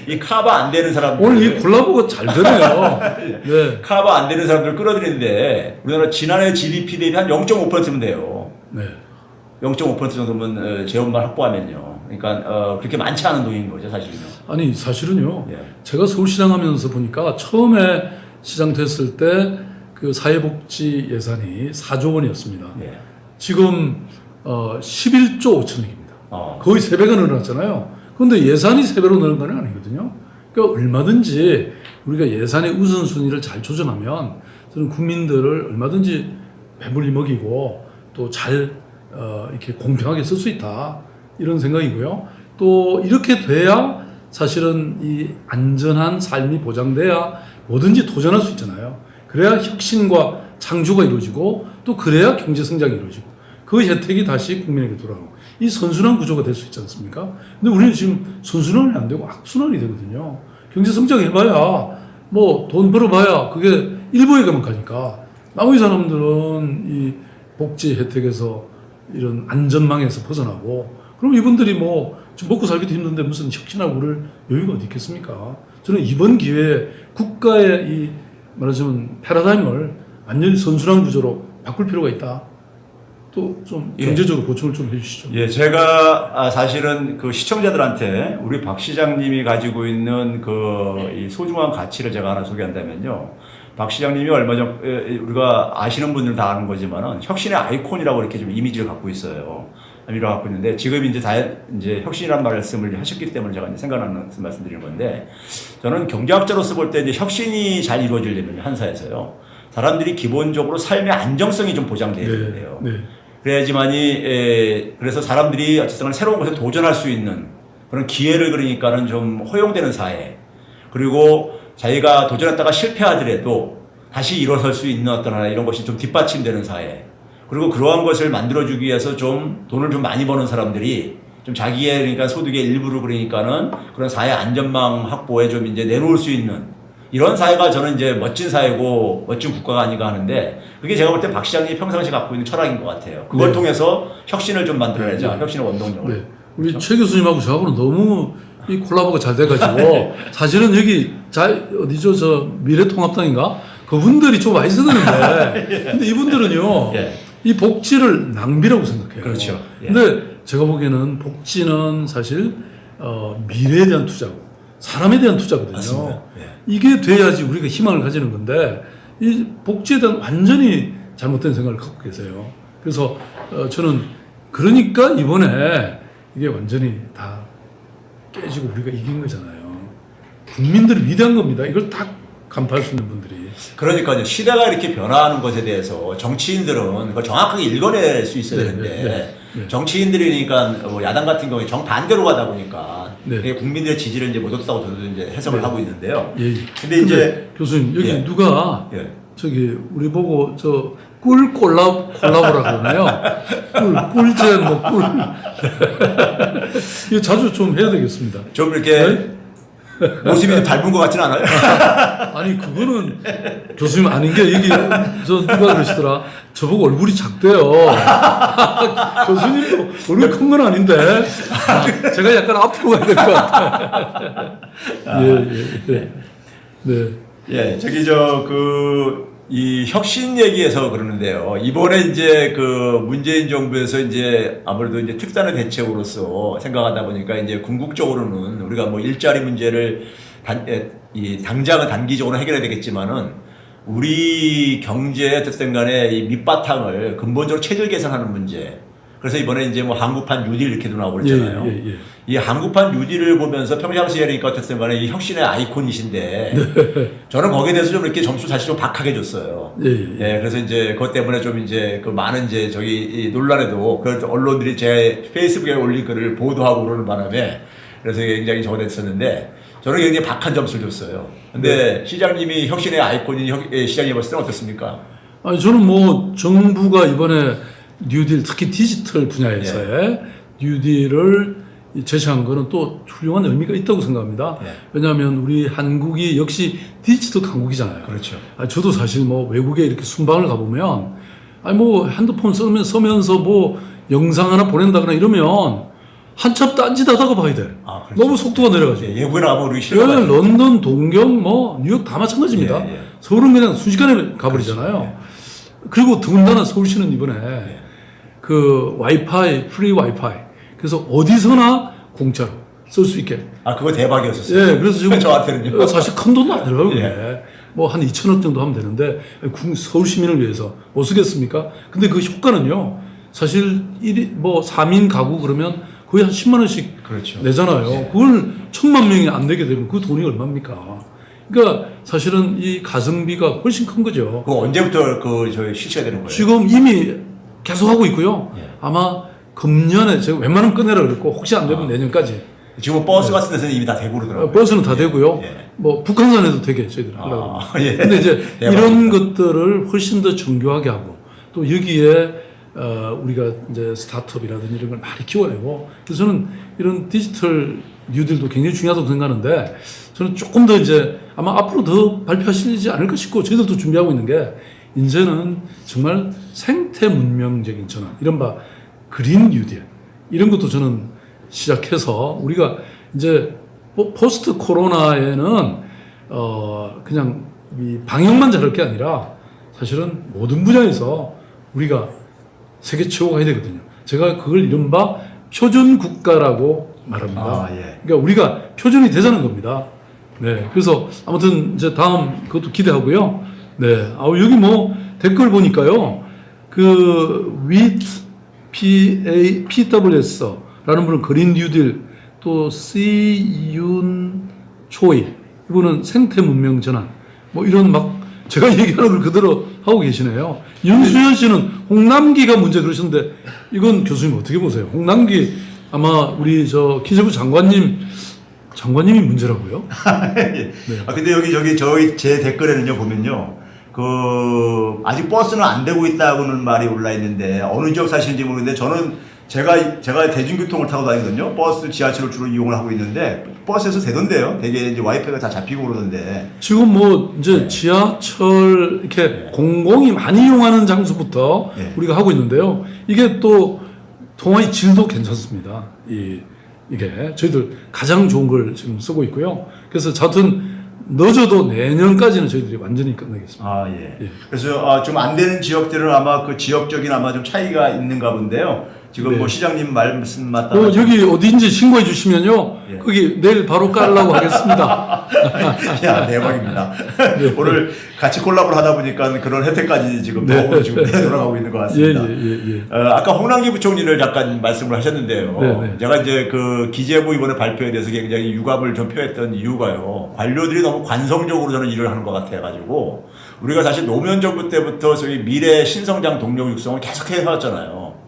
이 카바 안 되는 사람들 오늘 이 콜라보가 잘 되네요. 네. 카바 안 되는 사람들 끌어들이는데 우리나라 지난해 GDP 대비 한 0.5%면 돼요. 네. 0.5% 정도면 재원만 확보하면요. 그러니까 그렇게 많지 않은 돈인 거죠, 사실은요. 아니 사실은요. 예. 제가 서울시장 하면서 보니까 처음에 시장 됐을 때 그 사회복지 예산이 4조 원이었습니다. 예. 지금 11조 5천억입니다. 거의 3배가 늘어났잖아요. 그런데 예산이 3배로 늘은 건 아니거든요. 그러니까 얼마든지 우리가 예산의 우선순위를 잘 조정하면 저는 국민들을 얼마든지 배불리 먹이고 또 잘 이렇게 공평하게 쓸 수 있다. 이런 생각이고요. 또 이렇게 돼야 사실은 이 안전한 삶이 보장돼야 뭐든지 도전할 수 있잖아요. 그래야 혁신과 창조가 이루어지고 또 그래야 경제 성장이 이루어지고 그 혜택이 다시 국민에게 돌아오고 이 선순환 구조가 될 수 있지 않습니까? 근데 우리는 지금 선순환이 안 되고 악순환이 되거든요. 경제 성장해봐야 뭐 돈 벌어봐야 그게 일부에게만 가니까 나머지 사람들은 이 복지 혜택에서 이런 안전망에서 벗어나고 그럼 이분들이 뭐 지금 먹고 살기도 힘든데 무슨 혁신하고 그럴 여유가 어디 있겠습니까? 저는 이번 기회에 국가의 이 말하자면 패러다임을 완전히 선순환 구조로 바꿀 필요가 있다. 또 좀 경제적으로 보충을 좀 해주시죠. 예, 제가 사실은 그 시청자들한테 우리 박 시장님이 가지고 있는 이 소중한 가치를 제가 하나 소개한다면요. 박 시장님이 얼마 전 우리가 아시는 분들은 다 아는 거지만은 혁신의 아이콘이라고 이렇게 좀 이미지를 갖고 있어요. 이미지를 갖고 있는데 지금 이제 혁신이라는 말씀을 하셨기 때문에 제가 이제 생각나는 말씀드리는 건데 저는 경제학자로서 볼 때 이제 혁신이 잘 이루어지려면 한 사회에서요. 사람들이 기본적으로 삶의 안정성이 좀 보장돼야 되는데요. 네. 그래야지만이 그래서 사람들이 어쨌든 새로운 것에 도전할 수 있는 그런 기회를 그러니까는 좀 허용되는 사회. 그리고 자기가 도전했다가 실패하더라도 다시 일어설 수 있는 어떤 하나 이런 것이 좀 뒷받침되는 사회. 그리고 그러한 것을 만들어주기 위해서 좀 돈을 좀 많이 버는 사람들이 좀 자기의 그러니까 소득의 일부를 그러니까는 그런 사회 안전망 확보에 좀 이제 내놓을 수 있는 이런 사회가 저는 이제 멋진 사회고 멋진 국가가 아닌가 하는데 그게 제가 볼 때 박 시장님이 평상시 갖고 있는 철학인 것 같아요. 그걸 통해서 혁신을 좀 만들어내자. 혁신의 원동력을. 네. 우리 최 교수님하고 저하고는 너무 이 콜라보가 잘 돼가지고 사실은 여기 어디죠 저 미래통합당인가 그분들이 좀 많이 쓰는데 근데 이분들은요 이 복지를 낭비라고 생각해요. 그렇죠. 근데 제가 보기에는 복지는 사실 미래에 대한 투자고 사람에 대한 투자거든요. 맞습니다. 이게 돼야지 우리가 희망을 가지는 건데 이 복지에 대한 완전히 잘못된 생각을 갖고 계세요. 그래서 저는 그러니까 이번에 이게 완전히 다 깨지고 우리가 이긴 거잖아요. 국민들이 위대한 겁니다. 이걸 딱 간파할 수 있는 분들이. 그러니까요. 시대가 이렇게 변화하는 것에 대해서 정치인들은 그걸 정확하게 읽어낼 수 있어야 되는데 네. 정치인들이니까 뭐 야당 같은 경우에 정반대로 가다 보니까 네. 그게 국민들의 지지를 이제 못 얻었다고 저도 이제 해석을 네. 하고 있는데요. 예. 근데 이제 교수님 여기 예. 누가 예. 저기 우리 보고 저 꿀 콜라보라 그러나요? 꿀잼 뭐 꿀. 이거 자주 좀 해야 되겠습니다. 좀 이렇게 모습이 좀 닮은 것 같지는 않아요? 아니 그거는 교수님 아닌 게 이게 저 누가 그러시더라. 저보고 얼굴이 작대요. 교수님도 얼굴 큰 건 아닌데 제가 약간 앞으로 가야 될 것 같아. 예. 네. 예, 저기 이 혁신 얘기에서 그러는데요. 이번에 이제 그 문재인 정부에서 이제 아무래도 이제 특단의 대책으로서 생각하다 보니까 이제 궁극적으로는 우리가 뭐 일자리 문제를 당장은 단기적으로 해결해야 되겠지만은 우리 경제에 어쨌든 간에 이 밑바탕을 근본적으로 체질 개선하는 문제. 그래서 이번에 이제 뭐 한국판 뉴딜 이렇게도 나오고 그랬잖아요. 예. 이 한국판 뉴딜을 보면서 평상시에 그러니까 어쨌든 간에 이 혁신의 아이콘이신데 저는 거기에 대해서 좀 이렇게 점수 사실 좀 박하게 줬어요. 예, 그래서 이제 그것 때문에 좀 이제 그 많은 이제 저기 이 논란에도 그 언론들이 제 페이스북에 올린 글을 보도하고 그러는 바람에 그래서 굉장히 저거 됐었는데 저는 굉장히 박한 점수를 줬어요. 근데 시장님이 혁신의 아이콘인 시장님 봤을 때는 어떻습니까? 아니 저는 뭐 정부가 이번에 뉴딜 특히 디지털 분야에서의 뉴딜을 제시한 거는 또 훌륭한 의미가 있다고 생각합니다. 왜냐하면 우리 한국이 역시 디지털 강국이잖아요. 그렇죠. 저도 사실 뭐 외국에 이렇게 순방을 가보면 아니 뭐 핸드폰 쓰면서 뭐 영상 하나 보낸다거나 이러면 한참 딴짓하다가 봐야 돼. 그렇죠. 너무 속도가 내려가지고. 외국에 나가면 우리 왜냐면 런던, 동경, 뭐 뉴욕 다 마찬가지입니다. 서울은 그냥 순식간에 가버리잖아요. 그리고 더군다나 서울시는 이번에 그 와이파이, 프리 와이파이. 그래서 어디서나 공짜로 쓸 수 있게. 그거 대박이었었어요. 예, 그래서 지금 저한테는요. 사실 큰 돈도 안 들어가요. 뭐 한 2천억 정도 하면 되는데 서울 시민을 위해서 못 쓰겠습니까? 근데 그 효과는요. 사실 3인 가구 그러면 거의 한 10만 원씩 그렇죠. 내잖아요. 그걸 1,000만 명이 안 내게 되면 그 돈이 얼마입니까? 그러니까 사실은 이 가성비가 훨씬 큰 거죠. 그거 언제부터 저희 실시가 되는 거예요? 지금 이미 계속 하고 있고요. 아마 금년에 제가 웬만하면 끝내라 그랬고 혹시 안 되면 내년까지. 지금 버스 같은 데서는 이미 다 되고 그러더라고요. 버스는 다 되고요. 뭐 북한산에도 되게 저희들 하려고 합니다. 예. 근데 이제 이런 것들을 훨씬 더 정교하게 하고 또 여기에 우리가 이제 스타트업이라든지 이런 걸 많이 키워내고 그래서 저는 이런 디지털 뉴딜도 굉장히 중요하다고 생각하는데 저는 조금 더 이제 아마 앞으로 더 발표하시지 않을까 싶고 저희들도 준비하고 있는 게 이제는 정말 생태 문명적인 전환 이른바 그린 뉴딜 이런 것도 저는 시작해서 우리가 이제 포스트 코로나에는 그냥 이 방역만 잘할 게 아니라 사실은 모든 분야에서 우리가 세계 최고가 해야 되거든요. 제가 그걸 이른바 표준 국가라고 말합니다. 그러니까 우리가 표준이 되자는 겁니다. 네. 그래서 아무튼 이제 다음 그것도 기대하고요. 네. 여기 뭐 댓글 보니까요. 그 PWS라는 분은 그린 뉴딜 또 시윤 초이 이분은 생태 문명 전환 뭐 이런 막 제가 얘기하는 걸 그대로 하고 계시네요. 윤수현 씨는 홍남기가 문제 그러셨는데 이건 교수님 어떻게 보세요? 홍남기 아마 우리 기재부 장관님이 문제라고요? 네. 근데 여기 제 댓글에는요 보면요. 아직 버스는 안 되고 있다고는 말이 올라 있는데 어느 지역 사시는지 모르겠는데 저는 제가 대중교통을 타고 다니거든요. 버스, 지하철을 주로 이용을 하고 있는데 버스에서 되던데요. 되게 이제 와이파이가 다 잡히고 그러던데. 지금 뭐 이제 지하철 이렇게 공공이 많이 이용하는 장소부터 우리가 하고 있는데요. 이게 또 통화의 질도 괜찮습니다. 이게 저희들 가장 좋은 걸 지금 쓰고 있고요. 그래서 하여튼 늦어도 내년까지는 저희들이 완전히 끝내겠습니다. 그래서 좀 안 되는 지역들은 아마 그 지역적인 아마 좀 차이가 있는가 본데요. 지금 뭐 시장님 말씀 맞다. 여기 어딘지 신고해 주시면요. 거기 내일 바로 깔라고 하겠습니다. 야, 대박입니다. 오늘 같이 콜라보를 하다 보니까 그런 혜택까지 지금 지금 돌아가고 있는 것 같습니다. 아까 홍남기 부총리를 약간 말씀을 하셨는데요. 제가 이제 그 기재부 이번에 발표에 대해서 굉장히 유감을 좀 표했던 이유가요. 관료들이 너무 관성적으로 저는 일을 하는 것 같아가지고 우리가 사실 노무현 정부 때부터 저희 미래 신성장 동력 육성을 계속 해왔잖아요.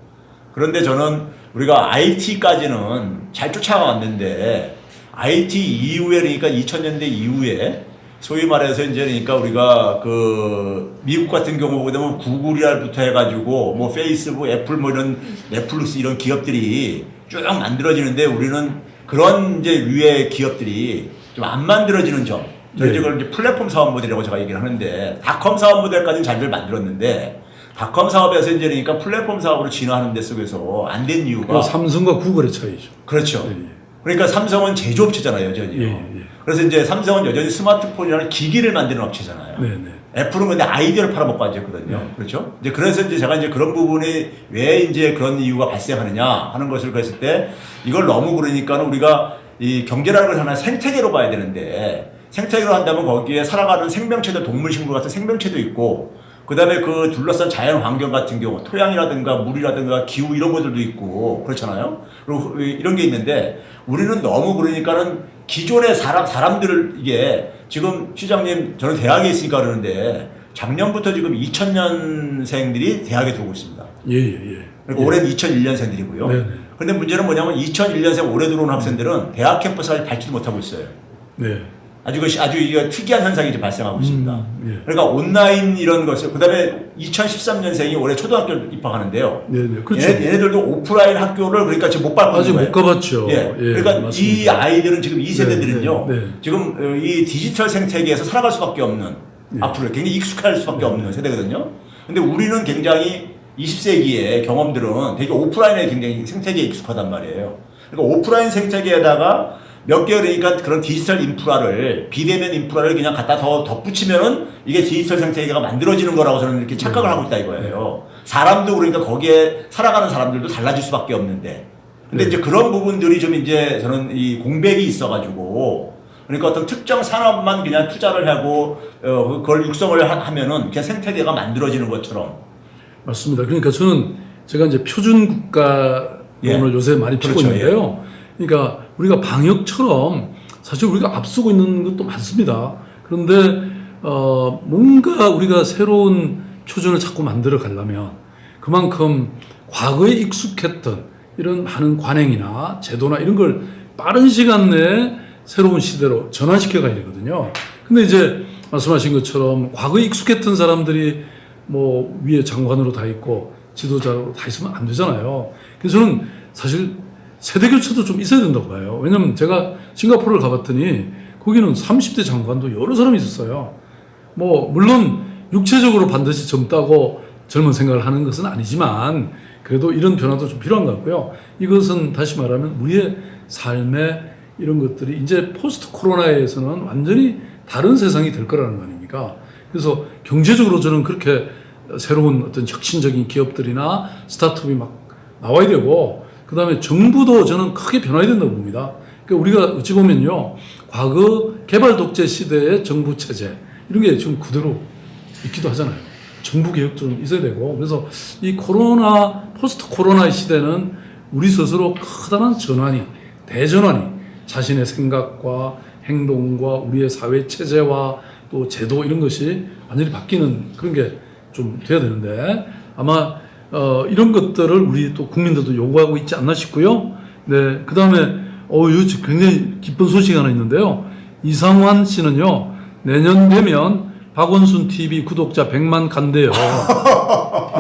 그런데 저는 우리가 IT까지는 잘 쫓아왔는데 IT 이후에 그러니까 2000년대 이후에 소위 말해서 이제 그러니까 우리가 그 미국 같은 경우 보게 되면 구글이라부터 해가지고 뭐 페이스북, 애플 뭐 이런 넷플릭스 이런 기업들이 쭉 만들어지는데 우리는 그런 이제 류의 기업들이 좀 안 만들어지는 점. 저희 이제 그걸 이제 플랫폼 사업 모델이라고 제가 얘기를 하는데 닷컴 사업 모델까지는 잘들 만들었는데 닷컴 사업에서 이제 그러니까 플랫폼 사업으로 진화하는 데 속에서 안 된 이유가 삼성과 구글의 차이죠. 그렇죠. 예, 예. 그러니까 삼성은 제조업체잖아요, 여전히요. 예, 예. 그래서 이제 삼성은 여전히 스마트폰이라는 기기를 만드는 업체잖아요. 네, 네. 애플은 근데 아이디어를 팔아먹고 앉았거든요. 그렇죠? 이제 그래서 이제 제가 이제 그런 부분이 왜 이제 그런 이유가 발생하느냐 하는 것을 그랬을 때 이걸 너무 그러니까는 우리가 이 경제라는 걸 하나 생태계로 봐야 되는데 생태계로 한다면 거기에 살아가는 생명체들, 동물, 식물 같은 생명체도 있고 그 다음에 그 둘러싼 자연 환경 같은 경우 토양이라든가 물이라든가 기후 이런 것들도 있고 그렇잖아요. 그리고 이런 게 있는데 우리는 너무 그러니까는 기존의 사람들을 이게 지금 시장님 저는 대학에 있으니까 그러는데 작년부터 지금 2000년생들이 대학에 들어오고 있습니다. 예, 예, 예. 그리고 올해는 2001년생들이고요. 네, 네. 근데 문제는 뭐냐면 2001년생 올해 들어온 학생들은 대학 캠퍼스까지 밟지도 못하고 있어요. 네. 아주 이게 특이한 현상이 이제 발생하고 있습니다. 예. 그러니까 온라인 이런 것을 그다음에 2013년생이 올해 초등학교 입학하는데요. 네, 네. 그렇죠. 얘네들도 오프라인 학교를 그러니까 지금 못 밟고 아직 있는 못 거예요. 가봤죠. 예. 예, 그러니까 맞습니다. 이 아이들은 지금 이 세대들은요. 네, 네, 네. 지금 이 디지털 생태계에서 살아갈 수밖에 없는 네. 앞으로 굉장히 익숙할 수밖에 없는 세대거든요. 근데 우리는 굉장히 20세기의 경험들은 되게 오프라인에 굉장히 생태계에 익숙하단 말이에요. 그러니까 오프라인 생태계에다가 몇 개 그러니까 그런 디지털 인프라를 비대면 인프라를 그냥 갖다 더 덧붙이면은 이게 디지털 생태계가 만들어지는 거라고 저는 이렇게 착각을 하고 있다 이거예요. 사람도 그러니까 거기에 살아가는 사람들도 달라질 수밖에 없는데 근데 이제 그런 부분들이 좀 이제 저는 이 공백이 있어가지고 그러니까 어떤 특정 산업만 그냥 투자를 하고 그걸 육성을 하면은 그냥 생태계가 만들어지는 것처럼 맞습니다. 그러니까 저는 제가 이제 표준 국가론을 예. 요새 많이 펴고 그렇죠. 있는데요. 그러니까 우리가 방역처럼 사실 우리가 앞서고 있는 것도 많습니다. 그런데 뭔가 우리가 새로운 표준을 자꾸 만들어 가려면 그만큼 과거에 익숙했던 이런 많은 관행이나 제도나 이런 걸 빠른 시간 내에 새로운 시대로 전환시켜 가야 되거든요. 근데 이제 말씀하신 것처럼 과거에 익숙했던 사람들이 뭐 위에 장관으로 다 있고 지도자로 다 있으면 안 되잖아요. 그래서 저는 사실 세대 교체도 좀 있어야 된다고 봐요. 왜냐면 제가 싱가포르를 가봤더니 거기는 30대 장관도 여러 사람이 있었어요. 뭐 물론 육체적으로 반드시 젊다고 젊은 생각을 하는 것은 아니지만 그래도 이런 변화도 좀 필요한 것 같고요. 이것은 다시 말하면 우리의 삶의 이런 것들이 이제 포스트 코로나에서는 완전히 다른 세상이 될 거라는 거 아닙니까? 그래서 경제적으로 저는 그렇게 새로운 어떤 혁신적인 기업들이나 스타트업이 막 나와야 되고 그 다음에 정부도 저는 크게 변화해야 된다고 봅니다. 그러니까 우리가 어찌 보면요. 과거 개발 독재 시대의 정부 체제 이런 게 지금 그대로 있기도 하잖아요. 정부 개혁도 좀 있어야 되고 그래서 이 코로나 포스트 코로나의 시대는 우리 스스로 커다란 전환이 대전환이 자신의 생각과 행동과 우리의 사회 체제와 또 제도 이런 것이 완전히 바뀌는 그런 게 좀 돼야 되는데 아마 이런 것들을 우리 또 국민들도 요구하고 있지 않나 싶고요. 네, 그 다음에 요즘 굉장히 기쁜 소식이 하나 있는데요. 이상환 씨는요 내년 되면 박원순 TV 구독자 100만 간대요.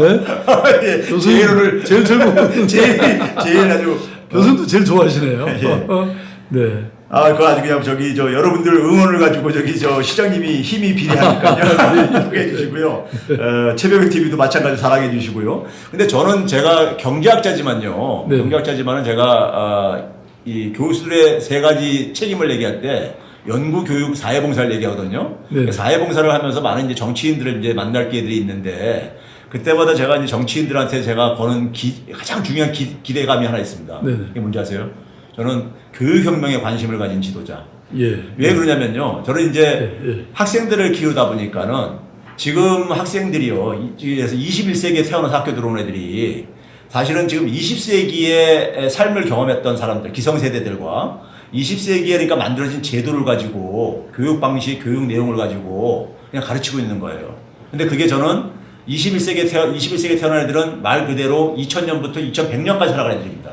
네? 예, 교수님 제일 즐거운 제일 아주 교수님도 제일 좋아하시네요. 예. 네. 그거 아주 그냥 여러분들 응원을 가지고 시장님이 힘이 비례하니까요. 이렇게 해주시고요. 최병희 TV도 마찬가지로 사랑해 주시고요. 근데 제가 경제학자지만요. 네. 경제학자지만은 제가 이 교수들의 세 가지 책임을 얘기할 때 연구, 교육, 사회봉사를 얘기하거든요. 네. 사회봉사를 하면서 많은 이제 정치인들을 이제 만날 기회들이 있는데 그때마다 제가 이제 정치인들한테 제가 거는 가장 중요한 기대감이 하나 있습니다. 네. 이게 뭔지 아세요? 저는 교육혁명에 관심을 가진 지도자. 예. 왜 그러냐면요. 저는 이제 예. 학생들을 키우다 보니까는 지금 학생들이요. 그래서 21세기에 태어나서 학교 들어온 애들이 사실은 지금 20세기의 삶을 경험했던 사람들, 기성세대들과 20세기에 그러니까 만들어진 제도를 가지고 교육 방식, 교육 내용을 가지고 그냥 가르치고 있는 거예요. 근데 그게 저는 21세기에 태어난 애들은 말 그대로 2000년부터 2100년까지 살아간 애들입니다.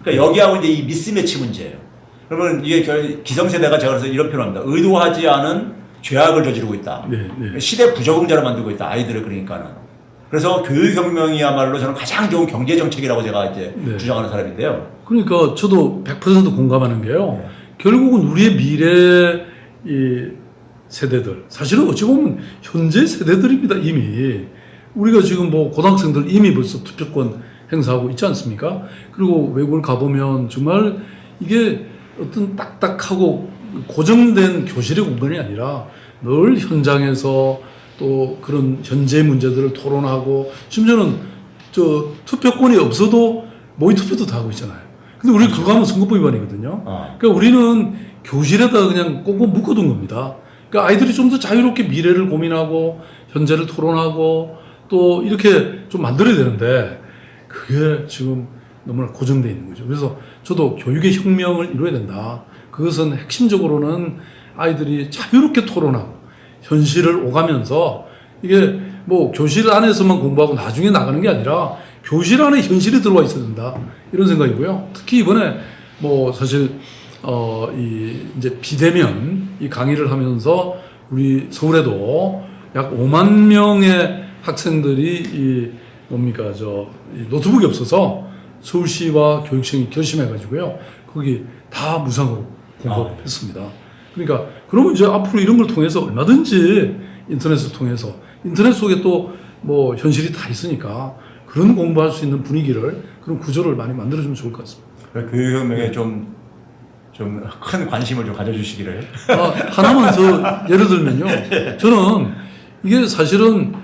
그러니까 여기하고 이제 이 미스매치 문제예요. 그러면 이게 기성세대가 제가 그래서 이런 표현합니다. 의도하지 않은 죄악을 저지르고 있다. 네, 네. 시대 부적응자를 만들고 있다. 아이들을 그러니까는. 그래서 교육혁명이야말로 저는 가장 좋은 경제정책이라고 제가 이제 네. 주장하는 사람인데요. 그러니까 저도 100% 공감하는 게요. 네. 결국은 우리의 미래 이 세대들, 사실은 어찌 보면 현재 세대들입니다. 이미 우리가 지금 뭐 고등학생들 이미 벌써 투표권 행사하고 있지 않습니까? 그리고 외국을 가보면 정말 이게 어떤 딱딱하고 고정된 교실의 공간이 아니라 늘 현장에서 또 그런 현재 문제들을 토론하고, 심지어는 저 투표권이 없어도 모의 투표도 다 하고 있잖아요. 근데 우리 그거 하면 선거법 위반이거든요. 그러니까 우리는 교실에다 그냥 꽁꽁 묶어둔 겁니다. 그러니까 아이들이 좀 더 자유롭게 미래를 고민하고 현재를 토론하고 또 이렇게 좀 만들어야 되는데 그게 지금 너무나 고정되어 있는 거죠. 그래서 저도 교육의 혁명을 이루어야 된다. 그것은 핵심적으로는 아이들이 자유롭게 토론하고 현실을 오가면서, 이게 뭐 교실 안에서만 공부하고 나중에 나가는 게 아니라 교실 안에 현실이 들어와 있어야 된다. 이런 생각이고요. 특히 이번에 뭐 사실 이제 비대면 이 강의를 하면서 우리 서울에도 약 5만 명의 학생들이 이 노트북이 없어서 서울시와 교육청이 결심해가지고요. 거기 다 무상으로 공부했습니다. 그러니까 그러면 이제 앞으로 이런 걸 통해서 얼마든지 인터넷을 통해서, 인터넷 속에 또 뭐 현실이 다 있으니까 그런 공부할 수 있는 분위기를, 그런 구조를 많이 만들어주면 좋을 것 같습니다. 교육혁명에 좀 큰 관심을 좀 가져주시기를. 하나만 더 예를 들면요. 저는 이게 사실은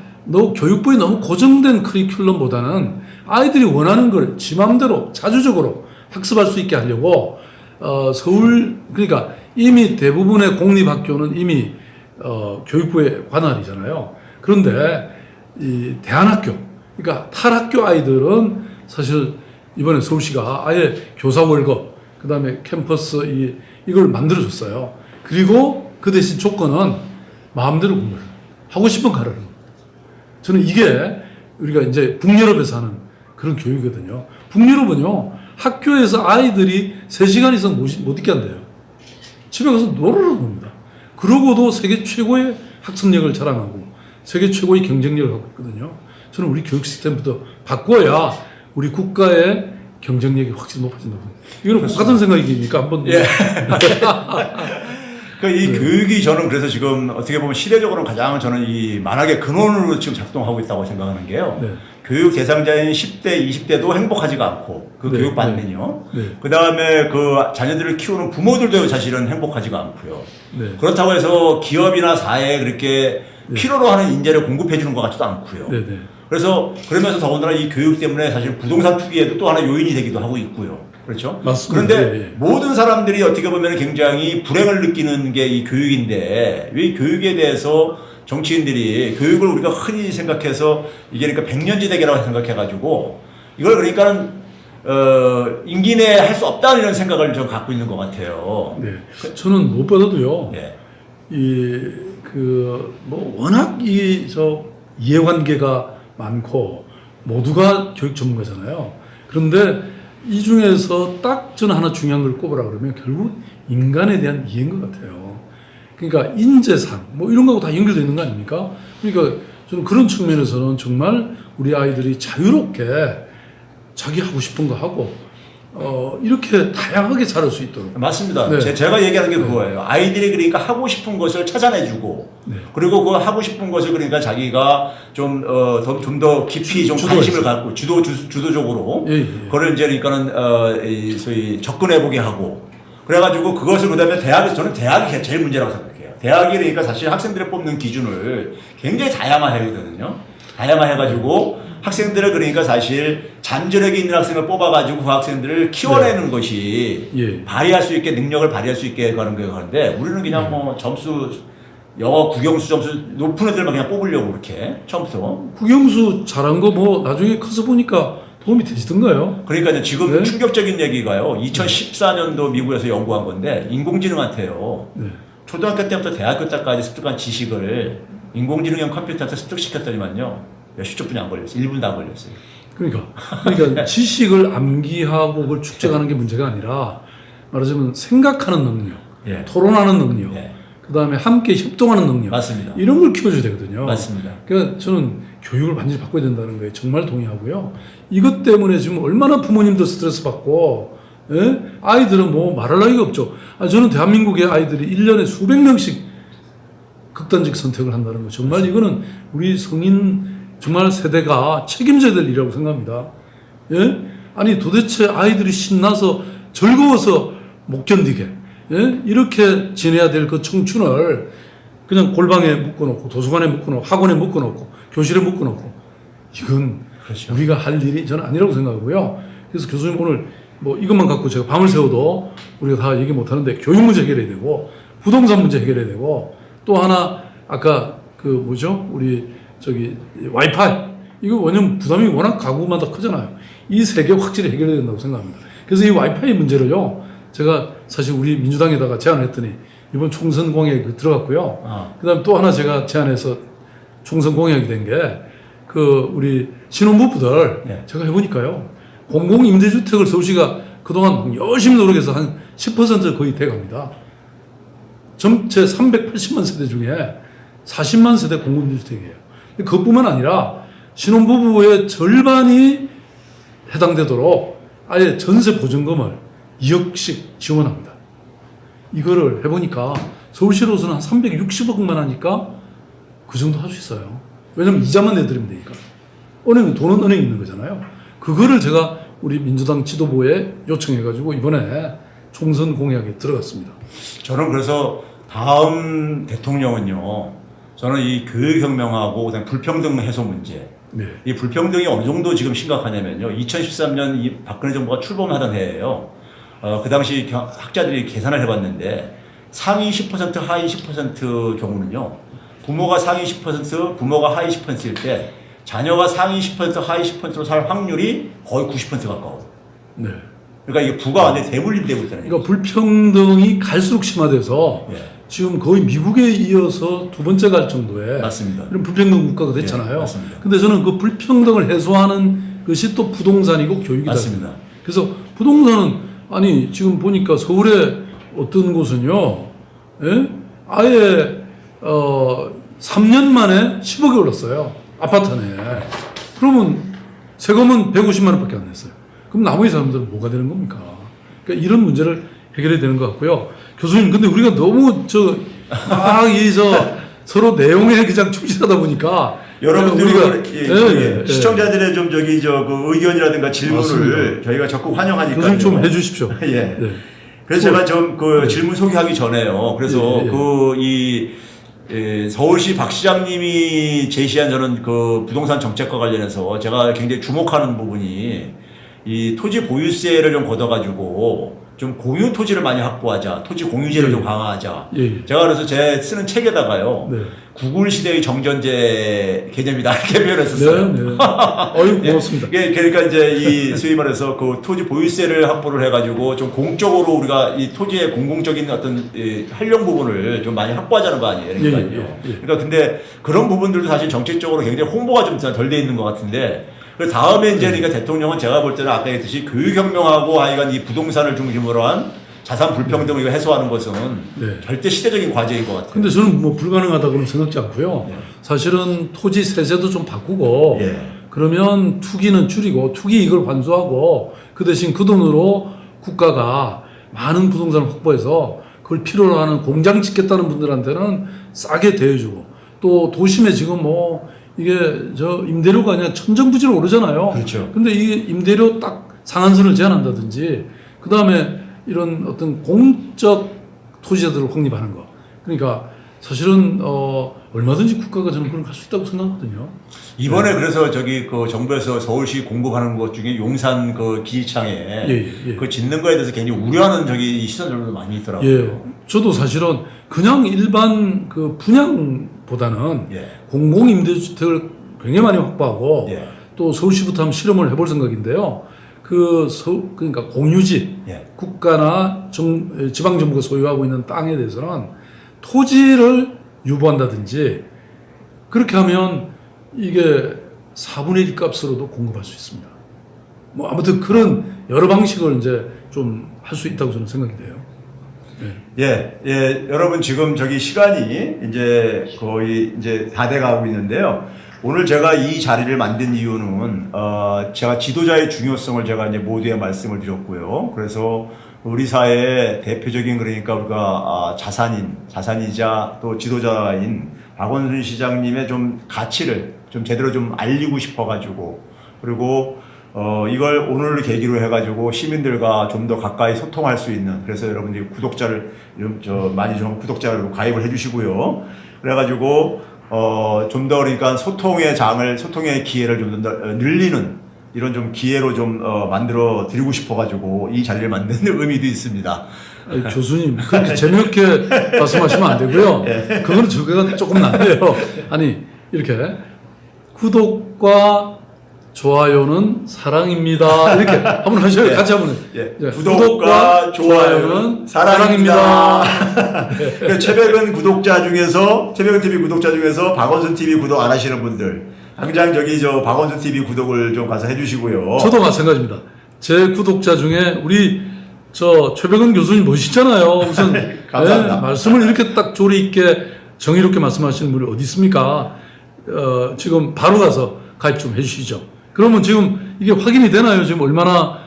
교육부에 너무 고정된 커리큘럼보다는 아이들이 원하는 걸 지 마음대로 자주적으로 학습할 수 있게 하려고 그러니까 이미 대부분의 공립학교는 이미 교육부의 관할이잖아요. 그런데 이 대안학교, 그러니까 탈학교 아이들은 사실 이번에 서울시가 아예 교사 월급, 그 다음에 캠퍼스 이걸 만들어줬어요. 그리고 그 대신 조건은 마음대로 공부를 하고 싶은 가르는 거예요. 저는 이게 우리가 이제 북유럽에서 하는 그런 교육이거든요. 북유럽은요, 학교에서 아이들이 3시간 이상 못 있게 한대요. 집에 가서 놀으라는 겁니다. 그러고도 세계 최고의 학습력을 자랑하고 세계 최고의 경쟁력을 갖고 있거든요. 저는 우리 교육 시스템부터 바꿔야 우리 국가의 경쟁력이 확실히 높아진다고 생각합니다. 이거는 똑같은 생각이니까 한번. 예. 이 교육이 저는 그래서 지금 어떻게 보면 시대적으로는 가장 저는 이 만학의 근원으로 지금 작동하고 있다고 생각하는 게요. 네. 교육 대상자인 10대, 20대도 행복하지가 않고 그 네, 교육 받으면요. 네. 그 다음에 그 자녀들을 키우는 부모들도 사실은 행복하지가 않고요. 네. 그렇다고 해서 기업이나 사회에 그렇게 필요로 하는 인재를 공급해 주는 것 같지도 않고요. 네, 네. 그래서 그러면서 더군다나 이 교육 때문에 사실 부동산 투기에도 또 하나 요인이 되기도 하고 있고요. 그렇죠? 맞습니다. 그런데 예. 모든 사람들이 어떻게 보면 굉장히 불행을 느끼는 게 이 교육인데, 왜 이 교육에 대해서 정치인들이 교육을 우리가 흔히 생각해서 이게 그러니까 백년지대계라고 생각해가지고 이걸 그러니까는 임기 내에 할 수 없다는 이런 생각을 좀 갖고 있는 것 같아요. 네. 저는 무엇보다도요. 네. 워낙 이해관계가 많고 모두가 교육 전문가잖아요. 그런데 이 중에서 딱 저는 하나 중요한 걸 꼽으라 그러면 결국 인간에 대한 이해인 것 같아요. 그러니까 인재상 뭐 이런 거하고 다 연결되어 있는 거 아닙니까? 그러니까 저는 그런 측면에서는 정말 우리 아이들이 자유롭게 자기 하고 싶은 거 하고 이렇게 다양하게 자랄 수 있도록. 맞습니다. 네. 제가 얘기하는 게 그거예요. 아이들이 그러니까 하고 싶은 것을 찾아내주고, 네. 그리고 그 하고 싶은 것을 그러니까 자기가 좀 더 깊이 좀 관심을 갖고 주도적으로 예, 예. 그걸 이제 그러니까는 소위 접근해보게 하고, 그래가지고 그것을 그다음에 저는 대학이 제일 문제라고 생각해요. 대학이 그러니까 사실 학생들을 뽑는 기준을 굉장히 다양화하거든요. 다양화해가지고 학생들을 그러니까 사실 잠재력이 있는 학생을 뽑아가지고 그 학생들을 키워내는 것이 예. 발휘할 수 있게, 능력을 발휘할 수 있게 하는 거예요. 그런데 우리는 그냥 뭐 점수, 영어 국영수 점수 높은 애들만 그냥 뽑으려고 그렇게 처음부터. 국영수 잘한 거 뭐 나중에 커서 보니까 도움이 되시던가요? 그러니까 이제 지금 네. 충격적인 얘기가요. 2014년도 미국에서 연구한 건데 인공지능한테요. 네. 초등학교 때부터 대학교 때까지 습득한 지식을 인공지능형 컴퓨터한테 습득시켰더니만요. 몇십 분이 안 걸렸어요. 1분도 안 걸렸어요. 그러니까 지식을 암기하고 그걸 축적하는 게 문제가 아니라 말하자면 생각하는 능력, 예. 토론하는 능력, 예. 그 다음에 함께 협동하는 능력, 맞습니다. 이런 걸 키워줘야 되거든요. 맞습니다. 그러니까 저는 교육을 완전히 바꿔야 된다는 거에 정말 동의하고요. 이것 때문에 지금 얼마나 부모님도 스트레스 받고, 예? 아이들은 뭐 말할 나위가 없죠. 저는 대한민국의 아이들이 1년에 수백 명씩 극단적 선택을 한다는 거, 정말 이거는 우리 성인 정말 세대가 책임져야 될 일이라고 생각합니다. 예? 아니 도대체 아이들이 신나서 즐거워서 못 견디게, 예? 이렇게 지내야 될 그 청춘을 그냥 골방에 묶어놓고 도서관에 묶어놓고 학원에 묶어놓고 교실에 묶어놓고, 이건 그렇죠. 우리가 할 일이 저는 아니라고 생각하고요. 그래서 교수님 오늘 뭐 이것만 갖고 제가 밤을 새워도 우리가 다 얘기 못하는데, 교육 문제 해결해야 되고 부동산 문제 해결해야 되고, 또 하나 아까 그 뭐죠, 우리 저기 와이파이, 이거 왜냐면 부담이 워낙 가구마다 크잖아요. 이 세 개 확실히 해결해야 된다고 생각합니다. 그래서 이 와이파이 문제를요, 제가 사실 우리 민주당에다가 제안을 했더니 이번 총선 공약에 들어갔고요. 그다음 또 하나 제가 제안해서 총선 공약이 된 게, 그 우리 신혼부부들, 네. 제가 해보니까요, 공공임대주택을 서울시가 그동안 열심히 노력해서 한 10% 거의 돼갑니다. 전체 380만 세대 중에 40만 세대 공공임대주택이에요. 그것뿐만 아니라 신혼부부의 절반이 해당되도록 아예 전세 보증금을 2억씩 지원합니다. 이거를 해보니까 서울시로서는 한 360억만 하니까 그 정도 할 수 있어요. 왜냐면 이자만 내드리면 되니까. 은행은 돈은 은행에 있는 거잖아요. 그거를 제가 우리 민주당 지도부에 요청해가지고 이번에 총선 공약에 들어갔습니다. 저는 그래서 다음 대통령은요, 저는 이 교육혁명하고 그다음에 불평등 해소 문제, 네. 이 불평등이 어느 정도 지금 심각하냐면요, 2013년 이 박근혜 정부가 출범하던 해예요. 그 당시 학자들이 계산을 해봤는데 상위 10% 하위 10% 경우는요, 부모가 상위 10% 부모가 하위 10%일 때 자녀가 상위 10% 하위 10%로 살 확률이 거의 90% 가까워. 네. 그러니까 이게 부가 완전히 대물림되고 있다는 거예요. 그러니까 불평등이 갈수록 심화돼서 예. 지금 거의 미국에 이어서 두 번째 갈 정도의 맞습니다. 이런 불평등 국가가 됐잖아요. 예, 맞습니다. 근데 저는 그 불평등을 해소하는 것이 또 부동산이고 교육이다. 맞습니다. 그래서 부동산은 아니 지금 보니까 서울의 어떤 곳은요, 예? 아예 3년 만에 10억이 올랐어요. 아파트네. 그러면 세금은 150만 원밖에 안 냈어요. 그럼 나머지 사람들은 뭐가 되는 겁니까? 그러니까 이런 문제를 해결해야 되는 것 같고요. 교수님, 근데 우리가 너무 서로 내용에 그냥 충실하다 보니까 여러분들 우리가 시청자들의 좀 그 의견이라든가 질문을 맞습니다. 저희가 적극 환영하니까 교수님 좀 해주십시오. 예. 네. 그래서 제가 좀 질문 소개하기 전에요. 그래서 서울시 박 시장님이 제시한 저는 그 부동산 정책과 관련해서 제가 굉장히 주목하는 부분이, 이 토지 보유세를 좀 걷어가지고 좀 공유 토지를 많이 확보하자, 토지 공유제를 좀 강화하자. 제가 그래서 제 쓰는 책에다가요, 구글 시대의 정전제 개념이다 이렇게 표현했었어요. 네. 어이 고맙습니다. 그러니까 이제 이 소위 말해서 그 토지 보유세를 확보를 해가지고 좀 공적으로 우리가 이 토지의 공공적인 어떤 활용 부분을 좀 많이 확보하자는 거 아니에요. 그러니까요. 그러니까 근데 그런 부분들도 사실 정책적으로 굉장히 홍보가 좀 덜 돼 있는 것 같은데. 그 다음에 이제 그러니까 대통령은 제가 볼 때는 아까 했듯이 교육혁명하고 하여간 이 부동산을 중심으로 한 자산 불평등을 이거 해소하는 것은 절대 시대적인 과제인 것 같아요. 근데 저는 뭐 불가능하다고는 생각지 않고요. 사실은 토지 세제도 좀 바꾸고, 그러면 투기는 줄이고 투기 이익을 환수하고, 그 대신 그 돈으로 국가가 많은 부동산을 확보해서 그걸 필요로 하는 공장 짓겠다는 분들한테는 싸게 대해주고, 또 도심에 지금 뭐 이게 임대료가 그냥 천정부지로 오르잖아요. 그렇죠. 근데 이 임대료 딱 상한선을 제한한다든지, 그 다음에 이런 어떤 공적 토지자들을 확립하는 거. 그러니까 사실은 얼마든지 국가가 저는 그걸 할 수 있다고 생각하거든요. 이번에 그래서 그 정부에서 서울시 공급하는 것 중에 용산 그 기지창에 그 짓는 거에 대해서 굉장히 우려하는 시선들도 많이 있더라고요. 예. 저도 사실은 그냥 일반 그 분양보다는 공공임대주택을 굉장히 많이 확보하고 또 서울시부터 한번 실험을 해볼 생각인데요. 그러니까 공유지, 국가나 지방정부가 소유하고 있는 땅에 대해서는 토지를 유보한다든지, 그렇게 하면 이게 4분의 1 값으로도 공급할 수 있습니다. 뭐 아무튼 그런 여러 방식을 이제 좀 할 수 있다고 저는 생각이 돼요. 예, 여러분 지금 저기 시간이 이제 거의 이제 다 돼가고 있는데요. 오늘 제가 이 자리를 만든 이유는 제가 지도자의 중요성을 제가 이제 모두에 말씀을 드렸고요. 그래서 우리 사회의 대표적인 그러니까 우리가 자산이자 또 지도자인 박원순 시장님의 좀 가치를 좀 제대로 좀 알리고 싶어가지고 그리고 이걸 오늘을 계기로 해가지고 시민들과 좀 더 가까이 소통할 수 있는 그래서 여러분들이 구독자를 많이 좀 구독자로 가입을 해주시고요. 그래가지고 좀 더 그러니까 소통의 기회를 좀 더 늘리는 이런 좀 기회로 좀 만들어 드리고 싶어가지고 이 자리를 만드는 의미도 있습니다. 아니, 교수님 그렇게 재미없게 말씀하시면 안 되고요. 그거는 저거가 조금 난데요. 아니 이렇게 구독과 좋아요는 사랑입니다. 이렇게 한번 하셔요. 같이 한번. 구독과 좋아요는 사랑입니다. 최백은 최백은 TV 구독자 중에서 박원순 TV 구독 안 하시는 분들 당장 박원순 TV 구독을 좀 가서 해주시고요. 저도 마찬가지입니다. 제 구독자 중에 우리 최백은 교수님 멋있잖아요. 우선 감사합니다. 말씀을 이렇게 딱 조리 있게 정의롭게 말씀하시는 분이 어디 있습니까? 지금 바로 가서 가입 좀 해주시죠. 그러면 지금 이게 확인이 되나요? 지금 얼마나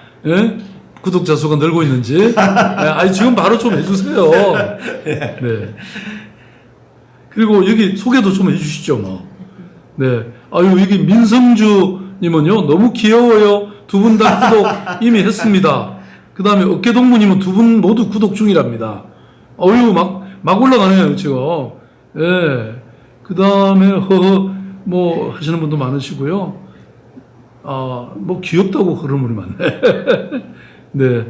구독자 수가 늘고 있는지. 아니 지금 바로 좀 해주세요. 네. 그리고 여기 소개도 좀 해주시죠, 뭐. 네. 아유 여기 민성주님은요 너무 귀여워요. 두 분 다 구독 이미 했습니다. 그 다음에 어깨동무님은 두 분 모두 구독 중이랍니다. 어유 막 올라가네요 지금. 예. 그 다음에 뭐 하시는 분도 많으시고요. 뭐 귀엽다고 그런 분이 많네. 네.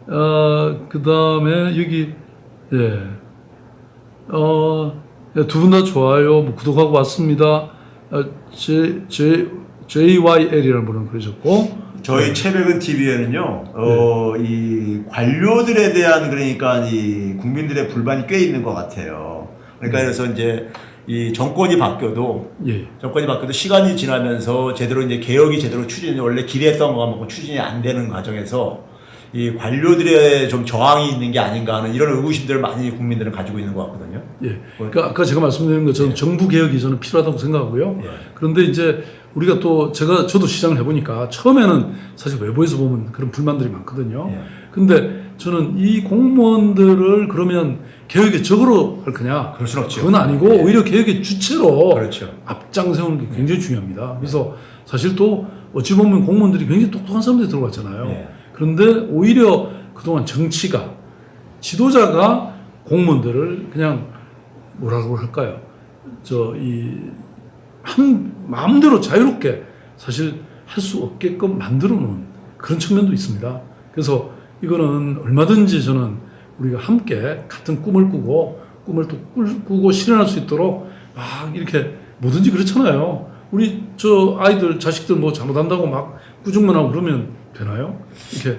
그 다음에 여기 두 분 다 좋아요. 뭐 구독하고 왔습니다. JYL이라는 분은 그러셨고. 저희 최백은 TV에는요, 이 관료들에 대한 그러니까 이 국민들의 불만이 꽤 있는 것 같아요. 그러니까 그래서 이제 이 정권이 바뀌어도 시간이 지나면서 제대로 이제 개혁이 제대로 원래 기대했던 것만큼 추진이 안 되는 과정에서 이 관료들의 좀 저항이 있는 게 아닌가 하는 이런 의구심들을 많이 국민들은 가지고 있는 것 같거든요. 예. 그러니까 아까 제가 말씀드린 것처럼 정부 개혁이 저는 필요하다고 생각하고요. 그런데 이제 우리가 또 저도 시장을 해보니까 처음에는 사실 외부에서 보면 그런 불만들이 많거든요. 근데 저는 이 공무원들을 그러면 개혁의 적으로 할 거냐? 그럴 순 없죠. 그건 아니고 오히려 개혁의 주체로 그렇죠. 앞장 세우는 게 굉장히 중요합니다. 그래서 사실 또 어찌 보면 공무원들이 굉장히 똑똑한 사람들이 들어갔잖아요. 그런데 오히려 그동안 정치가 지도자가 공무원들을 그냥 뭐라고 할까요? 마음대로 자유롭게 사실 할 수 없게끔 만들어 놓은 그런 측면도 있습니다. 그래서 이거는 얼마든지 저는 우리가 함께 같은 꿈을 꾸고 꾸고 실현할 수 있도록 막 이렇게 뭐든지 그렇잖아요. 우리 아이들 자식들 뭐 잘못한다고 막 꾸중만 하고 그러면 되나요? 이렇게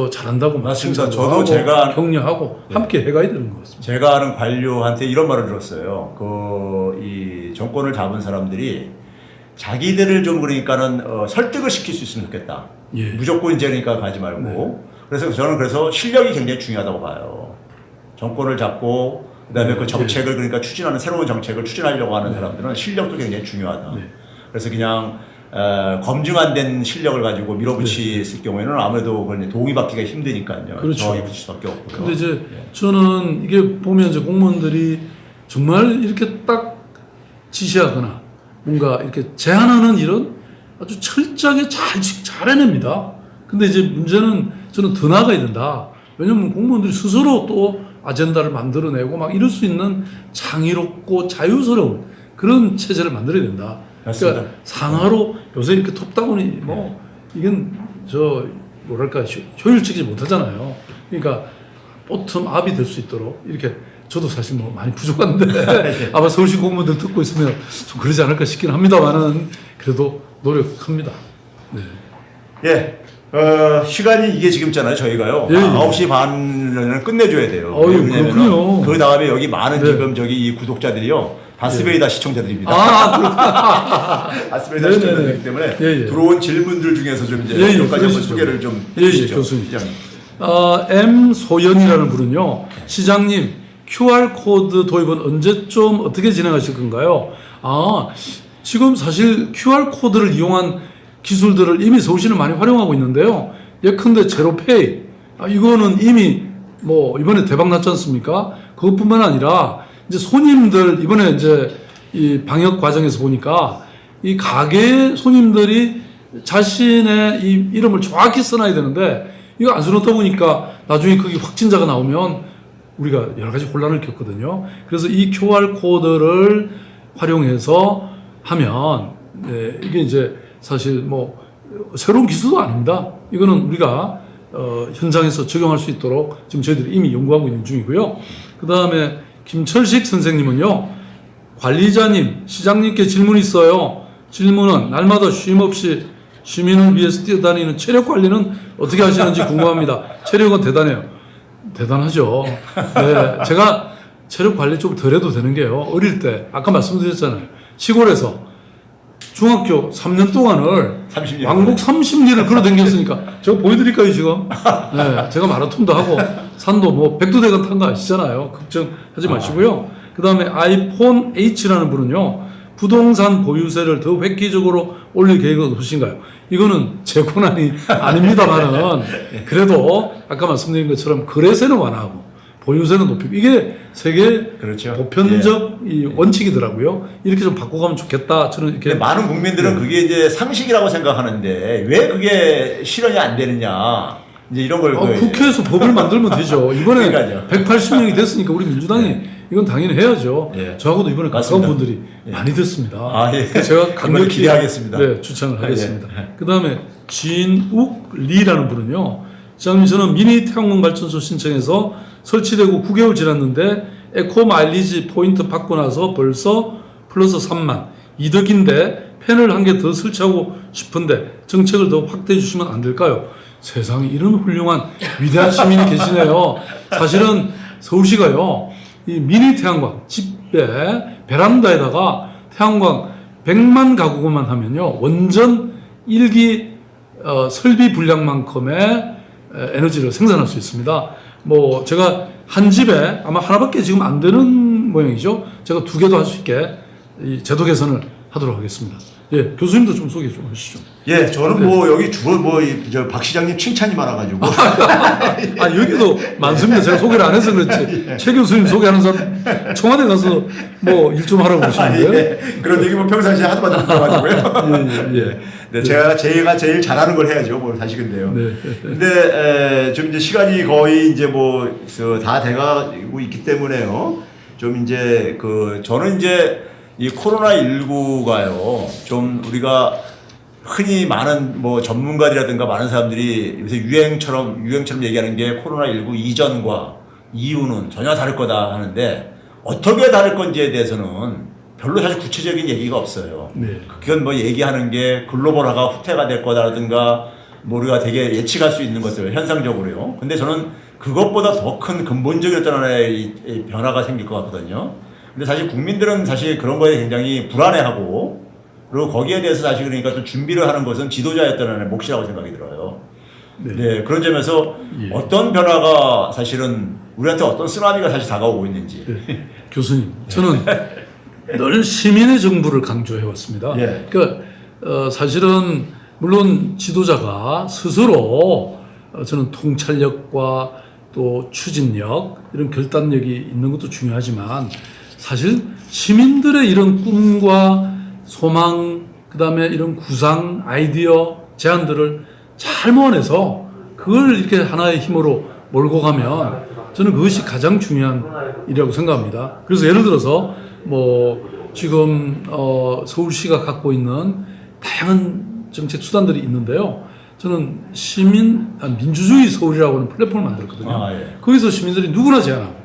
잘한다고 맞습니다. 저도 제가 격려하고 함께 해가야 되는 것 같습니다. 제가 아는 관료한테 이런 말을 들었어요. 이 정권을 잡은 사람들이 자기들을 좀 그러니까는 설득을 시킬 수 있으면 좋겠다. 무조건 이제 그러니까 가지 말고. 그래서 저는 실력이 굉장히 중요하다고 봐요. 정권을 잡고 그다음에 그 정책을 그러니까 새로운 정책을 추진하려고 하는 사람들은 실력도 굉장히 중요하다. 그래서 그냥 검증 안 된 실력을 가지고 밀어붙였을 경우에는 아무래도 동의받기가 힘드니까요. 그렇죠. 저항이 붙일 수밖에 없고요. 근데 이제 저는 이게 보면 이제 공무원들이 정말 이렇게 딱 지시하거나 뭔가 이렇게 제안하는 일은 아주 철저하게 잘 해냅니다. 근데 이제 문제는 저는 더 나아가야 된다. 왜냐면 공무원들이 스스로 또 아젠다를 만들어내고 막 이럴 수 있는 창의롭고 자유스러운 그런 체제를 만들어야 된다. 맞습니다. 그러니까 상하로 요새 이렇게 톱다운이 이건 뭐랄까 효율적이지 못하잖아요. 그러니까 보텀 업이 될 수 있도록 이렇게 저도 사실 뭐 많이 부족한데 아마 서울시 공무원들 듣고 있으면 좀 그러지 않을까 싶긴 합니다만은 그래도 노력합니다. 네. 시간이 이게 지금잖아요. 저희가요. 9시 반에는 끝내줘야 돼요. 그렇군요. 그 다음에 여기 많은 지금 이 구독자들이요. 바스베이다 시청자들입니다. 바스베이다 네네네. 시청자들이기 때문에 예, 예. 들어온 질문들 중에서 좀 이제 예, 예, 몇 가지 한번 그러시죠. 소개를 좀 예, 예, 해주시죠. 교수님. 시장님. M 소연이라는 분은요, 시장님, QR 코드 도입은 언제쯤 어떻게 진행하실 건가요? 지금 사실 QR 코드를 이용한 기술들을 이미 서울시는 많이 활용하고 있는데요. 예컨대 제로페이, 이거는 이미 뭐 이번에 대박 났지 않습니까? 그것뿐만 아니라 이제 손님들 이번에 이제 이 방역 과정에서 보니까 이 가게 손님들이 자신의 이 이름을 정확히 써놔야 되는데 이거 안 써놓다 보니까 나중에 거기 확진자가 나오면 우리가 여러 가지 혼란을 겪거든요. 그래서 이 QR 코드를 활용해서 하면 이게 이제 사실 뭐 새로운 기술도 아닙니다. 이거는 우리가 현장에서 적용할 수 있도록 지금 저희들이 이미 연구하고 있는 중이고요. 그 다음에 김철식 선생님은요, 관리자님, 시장님께 질문이 있어요. 질문은 날마다 쉼 없이 시민을 위해서 뛰어다니는 체력 관리는 어떻게 하시는지 궁금합니다. 체력은 대단해요. 대단하죠. 네, 제가 체력 관리 좀 덜 해도 되는 게요. 어릴 때 아까 말씀드렸잖아요. 시골에서 중학교 3년 동안을 30년. 왕복 30리를 걸어 다녔으니까 제가 보여드릴까요 지금? 네, 제가 마라톤도 하고 산도 뭐 백두대간 탄 거 아시잖아요. 걱정하지 마시고요. 그 다음에 아이폰 H라는 분은요, 부동산 보유세를 더 획기적으로 올릴 계획은 없으신가요? 이거는 제 권한이 아닙니다만은 그래도 아까 말씀드린 것처럼 거래세는 완화하고 보유세는 높이고 이게 세계 그렇죠. 보편적 이 원칙이더라고요. 이렇게 좀 바꿔가면 좋겠다. 저는 이렇게 근데 많은 국민들은 그게 이제 상식이라고 생각하는데 왜 그게 실현이 안 되느냐. 이제 이런 걸 국회에서 법을 만들면 되죠. 이번에 그러니까요. 180명이 됐으니까 우리 민주당이 이건 당연히 해야죠. 예. 저하고도 이번에 가까운 맞습니다. 분들이 예. 많이 됐습니다. 예. 그래서 제가 강력히 기대하겠습니다. 네, 추천을 하겠습니다. 예. 그 다음에 진욱 리라는 분은요, 시장님 저는 미니 태양광 발전소 신청해서 설치되고 9개월 지났는데 에코 마일리지 포인트 받고 나서 벌써 플러스 3만 이득인데 팬을 한 개 더 설치하고 싶은데 정책을 더 확대해 주시면 안 될까요? 세상에 이런 훌륭한 위대한 시민이 계시네요. 사실은 서울시가요, 이 미니 태양광 집에 베란다에다가 태양광 100만 가구만 하면요, 원전 1기 설비 분량만큼의 에너지를 생산할 수 있습니다. 뭐 제가 한 집에 아마 하나밖에 지금 안 되는 모양이죠. 제가 2개도 할 수 있게 이 제도 개선을 하도록 하겠습니다. 예, 교수님도 좀 소개 좀 하시죠. 예, 저는 뭐 여기 저 박 시장님 칭찬이 많아가지고. 여기도 많습니다. 제가 소개를 안 해서 그렇지. 최 교수님 소개하는 사람 청와대 가서 뭐 일 좀 하라고 그러시는데요. 예. 그런 얘기 뭐 평상시에 하도 많이 들어가지고요. 예. 네, 제가 제일 잘하는 걸 해야죠. 뭐 사실 근데요. 네. 근데 좀 이제 시간이 거의 이제 뭐 다 돼가고 있기 때문에요. 좀 이제 저는 이제 이 코로나 19가요. 좀 우리가 흔히 많은 뭐 전문가들이라든가 많은 사람들이 요새 유행처럼 얘기하는 게 코로나 19 이전과 이후는 전혀 다를 거다 하는데 어떻게 다를 건지에 대해서는 별로 사실 구체적인 얘기가 없어요. 네. 그건 뭐 얘기하는 게 글로벌화가 후퇴가 될 거다라든가 뭐 우리가 되게 예측할 수 있는 것들 현상적으로요. 근데 저는 그것보다 더 큰 근본적인 어떤 하나의 이 변화가 생길 것 같거든요. 근데 사실 국민들은 사실 그런 거에 굉장히 불안해하고 그리고 거기에 대해서 사실 그러니까 좀 준비를 하는 것은 지도자의 어떤 하나의 몫이라고 생각이 들어요. 네, 그런 점에서 어떤 변화가 사실은 우리한테 어떤 쓰나미가 사실 다가오고 있는지. 네. 교수님, 저는 늘 시민의 정부를 강조해 왔습니다. 예. 그러니까 사실은 물론 지도자가 스스로 저는 통찰력과 또 추진력 이런 결단력이 있는 것도 중요하지만 사실 시민들의 이런 꿈과 소망 그다음에 이런 구상 아이디어 제안들을 잘 모아내서 그걸 이렇게 하나의 힘으로 몰고 가면 저는 그것이 가장 중요한 일이라고 생각합니다. 그래서 예를 들어서 뭐 지금 서울시가 갖고 있는 다양한 정책 수단들이 있는데요. 저는 민주주의 서울이라고 하는 플랫폼을 만들었거든요. 예. 거기서 시민들이 누구나 제안하고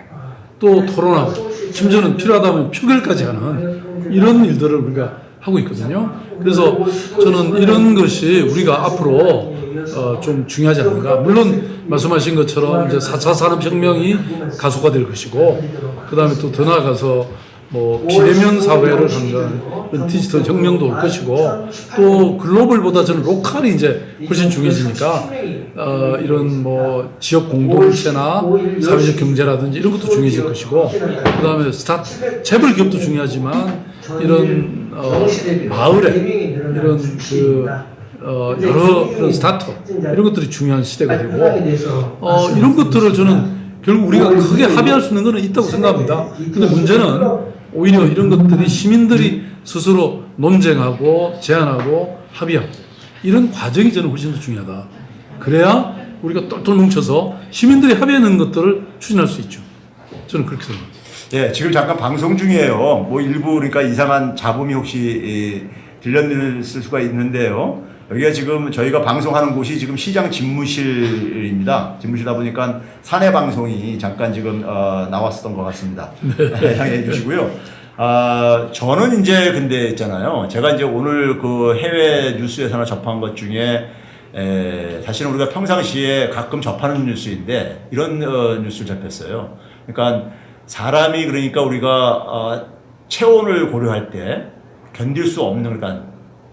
또 토론하고 심지어는 필요하다면 표결까지 하는 이런 일들을 우리가 하고 있거든요. 그래서 저는 이런 것이 우리가 앞으로 좀 중요하지 않는가. 물론 말씀하신 것처럼 이제 4차 산업혁명이 가속화될 것이고 그 다음에 또 더 나아가서 뭐 비대면 사회를 하는 디지털 혁명도 올 것이고 또 글로벌보다 저는 로컬이 이제 훨씬 중요해지니까 이런 뭐 지역 공동체나 사회적 경제라든지 이런 것도 중요해질 것이고 그다음에 재벌 기업도 중요하지만 이런 마을에 이런 여러 그런 스타트업 이런 것들이 중요한 시대가 되고 이런 것들을 저는 결국 우리가 크게 합의할 수 있는 것은 있다고 생각합니다. 근데 문제는 오히려 이런 것들이 시민들이 스스로 논쟁하고 제안하고 합의하고 이런 과정이 저는 훨씬 더 중요하다. 그래야 우리가 똘똘 뭉쳐서 시민들이 합의하는 것들을 추진할 수 있죠. 저는 그렇게 생각합니다. 예, 지금 잠깐 방송 중이에요. 뭐 일부 그러니까 이상한 잡음이 혹시 들렸을 수가 있는데요. 여기가 지금 저희가 방송하는 곳이 지금 시장 집무실입니다. 집무실이다 보니까 사내 방송이 잠깐 지금 나왔었던 것 같습니다. 네. 양해해 주시고요. 저는 이제 근데 있잖아요. 제가 이제 오늘 그 해외 뉴스에서나 접한 것 중에 사실은 우리가 평상시에 가끔 접하는 뉴스인데 이런 뉴스를 접했어요. 그러니까 사람이 그러니까 우리가 체온을 고려할 때 견딜 수 없는 그러니까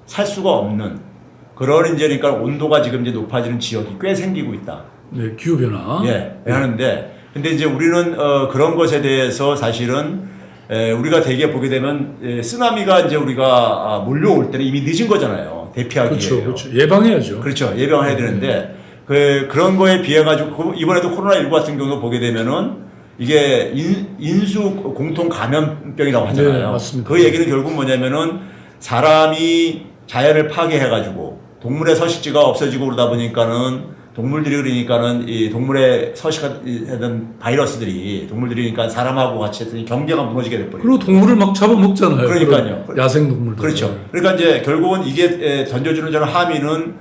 살 수가 없는 그런 이제 그러니까 온도가 지금 이제 높아지는 지역이 꽤 생기고 있다. 네, 기후 변화. 예, 하는데 근데 이제 우리는 그런 것에 대해서 사실은 우리가 대개 보게 되면 쓰나미가 이제 우리가 몰려올 때는 이미 늦은 거잖아요. 대피하기에. 그렇죠. 예방해야죠. 그렇죠. 예방해야 되는데 그런 거에 비해 가지고 이번에도 코로나19 같은 경우도 보게 되면은 이게 인수 공통 감염병이라고 하잖아요. 네, 맞습니다. 그 얘기는 결국 뭐냐면은 사람이 자연을 파괴해가지고 동물의 서식지가 없어지고 그러다 보니까는 동물들이 그러니까는 이 동물의 서식하던 바이러스들이 동물들이 그러니까 사람하고 같이 했더니 경계가 무너지게 돼버려요. 그리고 동물을 막 잡아먹잖아요. 그러니까요. 야생 동물들. 그렇죠. 그러니까 이제 결국은 이게 던져주는 저는 함의는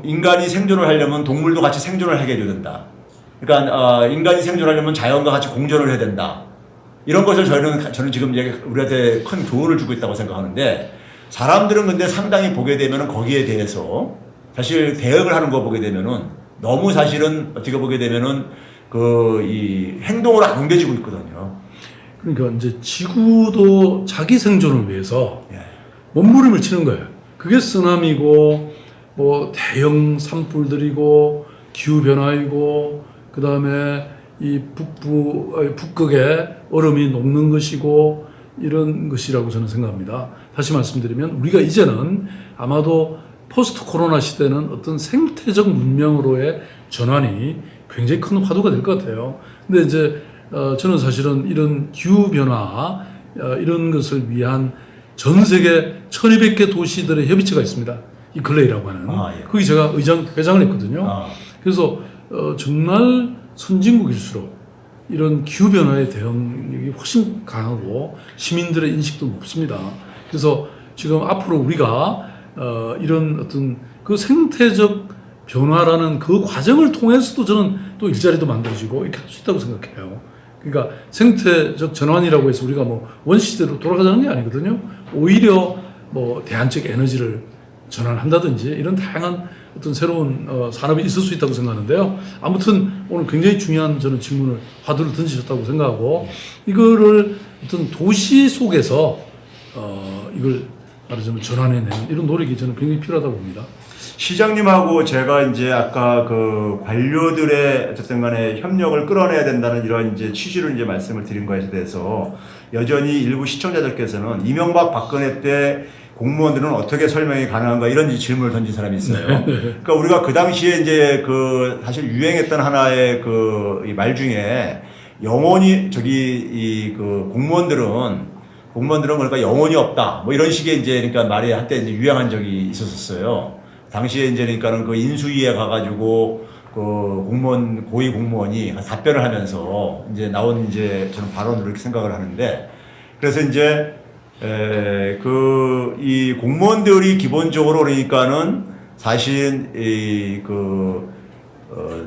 인간이 생존을 하려면 동물도 같이 생존을 하게 해줘야 된다. 그러니까 인간이 생존하려면 자연과 같이 공존을 해야 된다. 이런 것을 저는 지금 우리한테 큰 교훈을 주고 있다고 생각하는데 사람들은 근데 상당히 보게 되면은 거기에 대해서 사실 대응을 하는 거 보게 되면은 너무 사실은 어떻게 보게 되면은 이 행동으로 안 옮겨지고 있거든요. 그러니까 이제 지구도 자기 생존을 위해서 예. 몸부림을 치는 거예요. 그게 쓰나미고 뭐 대형 산불들이고 기후 변화이고 그다음에 이 북극에 얼음이 녹는 것이고 이런 것이라고 저는 생각합니다. 다시 말씀드리면 우리가 이제는 아마도 포스트 코로나 시대는 어떤 생태적 문명으로의 전환이 굉장히 큰 화두가 될 것 같아요. 근데 이제 저는 사실은 이런 기후 변화 이런 것을 위한 전 세계 1200개 도시들의 협의체가 있습니다. 이 글레이라고 하는. 예. 거기 제가 회장을 했거든요. 그래서 정말 선진국일수록 이런 기후 변화에 대응력이 훨씬 강하고 시민들의 인식도 높습니다. 그래서 지금 앞으로 우리가 이런 어떤 그 생태적 변화라는 그 과정을 통해서도 저는 또 일자리도 만들어지고 이렇게 할 수 있다고 생각해요. 그러니까 생태적 전환이라고 해서 우리가 뭐 원시대로 돌아가자는 게 아니거든요. 오히려 뭐 대안적 에너지를 전환한다든지 이런 다양한 어떤 새로운 산업이 있을 수 있다고 생각하는데요. 아무튼 오늘 굉장히 중요한 저는 질문을 화두를 던지셨다고 생각하고 이거를 어떤 도시 속에서 이걸 말하자면 전환해내는 이런 노력이 저는 굉장히 필요하다고 봅니다. 시장님하고 제가 이제 아까 그 관료들의 어쨌든 간에 협력을 끌어내야 된다는 이런 이제 취지로 이제 말씀을 드린 것에 대해서 여전히 일부 시청자들께서는 이명박 박근혜 때 공무원들은 어떻게 설명이 가능한가 이런 질문을 던진 사람이 있어요. 그러니까 우리가 그 당시에 이제 그 사실 유행했던 하나의 그 말 중에 영원히 그 공무원들은 그러니까 영혼이 없다. 뭐 이런 식의 이제 그러니까 말이 한때 이제 유행한 적이 있었어요. 당시에 이제 그러니까는 그 인수위에 가가지고 그 고위 공무원이 답변을 하면서 이제 나온 이제 저는 발언으로 이렇게 생각을 하는데 그래서 이제 이 공무원들이 기본적으로 그러니까는 사실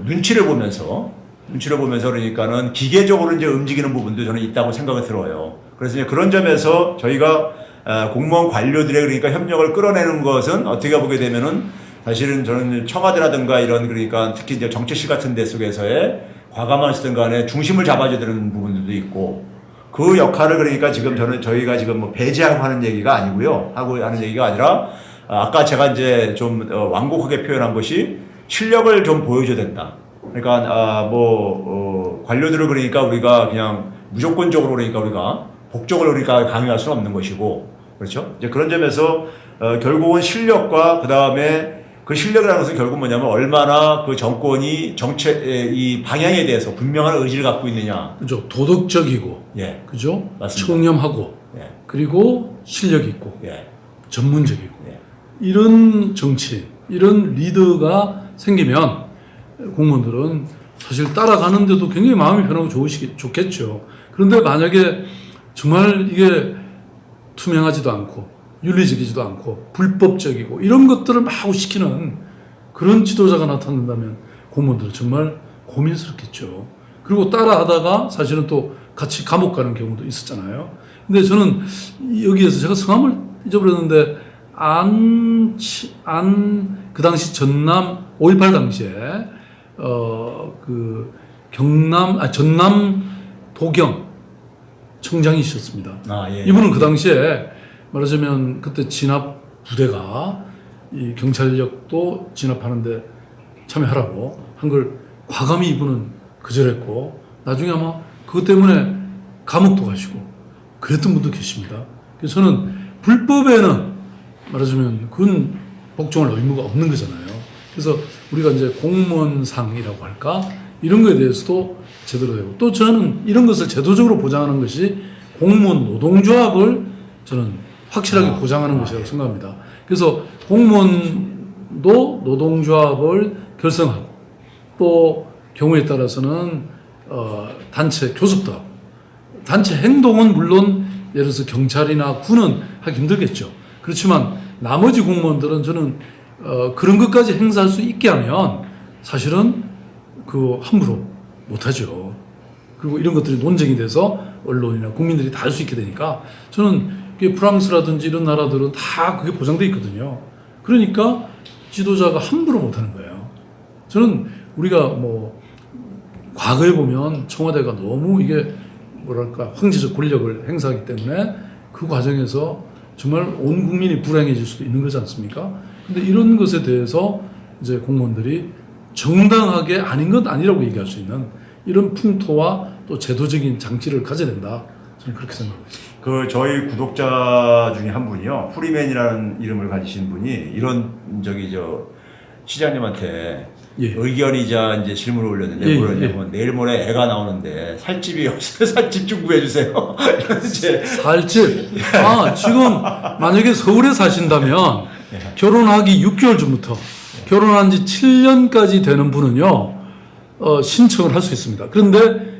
눈치를 보면서 그러니까는 기계적으로 이제 움직이는 부분도 저는 있다고 생각이 들어요. 그래서 이제 그런 점에서 저희가 공무원 관료들의 그러니까 협력을 끌어내는 것은 어떻게 보게 되면은 사실은 저는 청와대라든가 이런 그러니까 특히 이제 정책실 같은 데 속에서의 과감한 시든 간에 중심을 잡아줘야 되는 부분들도 있고 그 역할을 그러니까 지금 저희가 지금 뭐 배제하고 하는 얘기가 아니고요. 하고 하는 얘기가 아니라 아까 제가 이제 좀 완곡하게 표현한 것이 실력을 좀 보여줘야 된다. 그러니까 관료들을 그러니까 우리가 그냥 무조건적으로 그러니까 우리가 복종을 그러니까 강요할 수는 없는 것이고 그렇죠. 이제 그런 점에서 결국은 실력과 그 다음에 그 실력이라는 것은 결국 뭐냐면 얼마나 그 정권이 정책 이 방향에 대해서 분명한 의지를 갖고 있느냐. 그죠. 도덕적이고, 예, 그죠. 맞습니다. 청렴하고, 예, 그리고 실력 있고, 예, 전문적이고, 예. 이런 정치, 이런 리더가 생기면 공무원들은 사실 따라가는데도 굉장히 마음이 편하고 좋겠죠. 그런데 만약에 정말 이게 투명하지도 않고 윤리적이지도 않고 불법적이고 이런 것들을 마구 시키는 그런 지도자가 나타난다면 공무원들은 정말 고민스럽겠죠. 그리고 따라하다가 사실은 또 같이 감옥 가는 경우도 있었잖아요. 근데 저는 여기에서 제가 성함을 잊어버렸는데 그 당시 전남 5.18 당시에 전남 도경 청장이셨습니다. 예. 이분은 그 당시에 말하자면 그때 진압 부대가 이 경찰력도 진압하는데 참여하라고 한 걸 과감히 이분은 거절했고 나중에 아마 그것 때문에 감옥도 가시고 그랬던 분도 계십니다. 그래서 저는 불법에는 말하자면 그건 복종할 의무가 없는 거잖아요. 그래서 우리가 이제 공무원상이라고 할까 이런 거에 대해서도 제대로 되고 또 저는 이런 것을 제도적으로 보장하는 것이 공무원 노동조합을 저는 확실하게 보장하는 것이라고 생각합니다. 그래서 공무원도 노동조합을 결성하고 또 경우에 따라서는 단체 교섭도 하고 단체 행동은 물론 예를 들어서 경찰이나 군은 하기 힘들겠죠. 그렇지만 나머지 공무원들은 저는 그런 것까지 행사할 수 있게 하면 사실은 그 함부로 못하죠. 그리고 이런 것들이 논쟁이 돼서 언론이나 국민들이 다 할 수 있게 되니까 저는 프랑스라든지 이런 나라들은 다 그게 보장되어 있거든요. 그러니까 지도자가 함부로 못하는 거예요. 저는 우리가 뭐 과거에 보면 청와대가 너무 이게 뭐랄까 황제적 권력을 행사하기 때문에 그 과정에서 정말 온 국민이 불행해질 수도 있는 거지 않습니까? 근데 이런 것에 대해서 이제 공무원들이 정당하게 아닌 건 아니라고 얘기할 수 있는 이런 풍토와 또 제도적인 장치를 가져야 된다. 저는 그렇게 생각합니다. 저희 구독자 중에 한 분이요. 프리맨이라는 이름을 가지신 분이 이런 시장님한테 예. 의견이자 이제 질문을 올렸는데 뭐냐면 내일 모레 애가 나오는데 살집이 없어요. 살집 좀 구해주세요. 이제 살집. 지금 만약에 서울에 사신다면 결혼하기 6개월 전부터 결혼한 지 7년까지 되는 분은요 신청을 할 수 있습니다. 그런데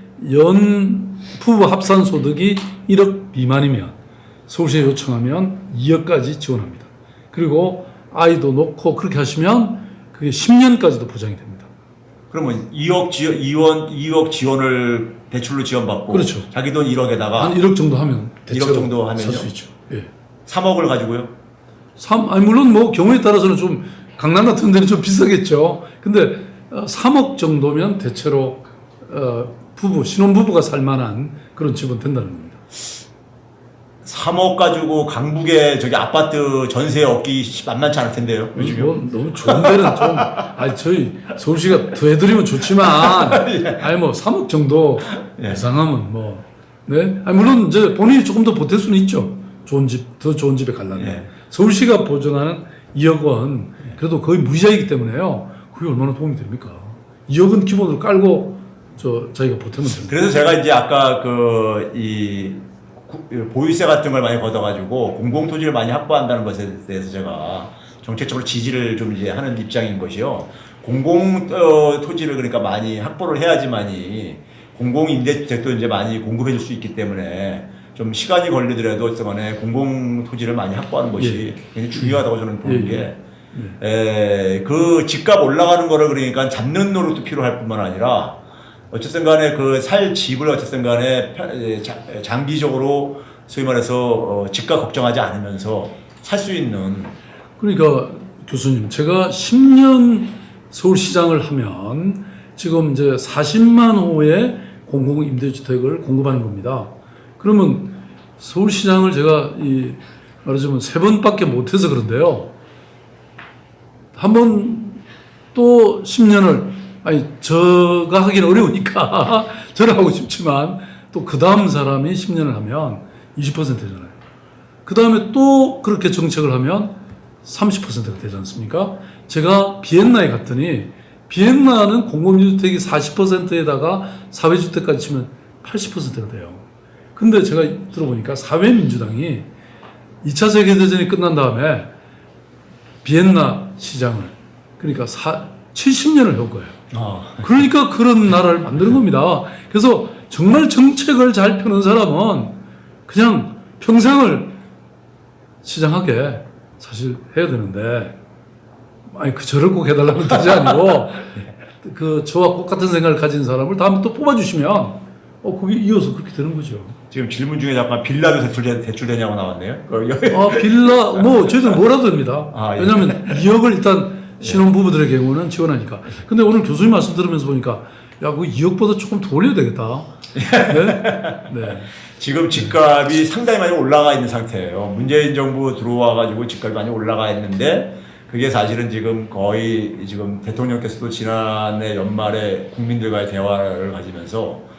부부 합산 소득이 1억 미만이면 서울시에 요청하면 2억까지 지원합니다. 그리고 아이도 놓고 그렇게 하시면 그게 10년까지도 보장이 됩니다. 그러면 2억 지원을 대출로 지원받고 그렇죠. 자기 돈 1억에다가 한 1억 정도 하면 1억 정도 하면요. 살 수 있죠. 예. 3억을 가지고요. 물론 뭐 경우에 따라서는 좀 강남 같은 데는 좀 비싸겠죠. 근데 3억 정도면 대체로 신혼부부가 살 만한 그런 집은 된다는 겁니다. 3억 가지고 강북에 아파트 전세 얻기 만만치 않을 텐데요. 요즘에. 너무 좋은 데는 좀, 저희 서울시가 더 해드리면 좋지만, 3억 정도 예상하면 네. 물론 이제 본인이 조금 더 보탤 수는 있죠. 더 좋은 집에 가려면. 예. 서울시가 보증하는 2억 원, 그래도 거의 무이자이기 때문에요. 그게 얼마나 도움이 됩니까? 2억은 기본으로 깔고, 자기가 보태면 됩니다. 그래서 제가 이제 아까 보유세 같은 걸 많이 걷어가지고 공공토지를 많이 확보한다는 것에 대해서 제가 정책적으로 지지를 좀 이제 하는 입장인 것이요. 공공토지를 그러니까 많이 확보를 해야지만이 공공임대주택도 이제 많이 공급해 줄 수 있기 때문에 좀 시간이 걸리더라도 어쨌든 공공토지를 많이 확보하는 것이 굉장히 중요하다고 저는 보는 게 그 집값 올라가는 거를 그러니까 잡는 노력도 필요할 뿐만 아니라 어쨌든 간에 살 집을 어쨌든 간에 장기적으로 소위 말해서 집값 걱정하지 않으면서 살 수 있는. 그러니까 교수님, 제가 10년 서울시장을 하면 지금 이제 40만 호의 공공임대주택을 공급하는 겁니다. 그러면 서울시장을 제가 말하자면 3번밖에 못해서 그런데요. 한 번 또 10년을 아니 저가 하긴 어려우니까 저는 하고 싶지만 또 그 다음 사람이 10년을 하면 20%잖아요. 그 다음에 또 그렇게 정책을 하면 30%가 되지 않습니까? 제가 비엔나에 갔더니 비엔나는 공공주택이 40%에다가 사회주택까지 치면 80%가 돼요. 근데 제가 들어보니까 사회민주당이 2차 세계대전이 끝난 다음에 비엔나 시장을 그러니까 70년을 해온 거예요. 그러니까 그런 나라를 만드는 겁니다. 그래서 정말 정책을 잘 펴는 사람은 그냥 평생을 시장하게 사실 해야 되는데 아니 저를 꼭 해달라는 뜻이 아니고 저와 똑같은 생각을 가진 사람을 다음에 또 뽑아주시면 그게 이어서 그렇게 되는 거죠. 지금 질문 중에 잠깐 빌라도 대출되냐고 나왔네요. 빌라 저희들 뭐라도 됩니다. 예. 왜냐하면 2억을 일단 신혼부부들의 경우는 지원하니까. 근데 오늘 교수님 말씀 들으면서 보니까 그 2억보다 조금 더 올려야 되겠다. 네. 지금 집값이 상당히 많이 올라가 있는 상태예요. 문재인 정부 들어와가지고 집값이 많이 올라가 있는데 그게 사실은 지금 거의 지금 대통령께서도 지난해 연말에 국민들과의 대화를 가지면서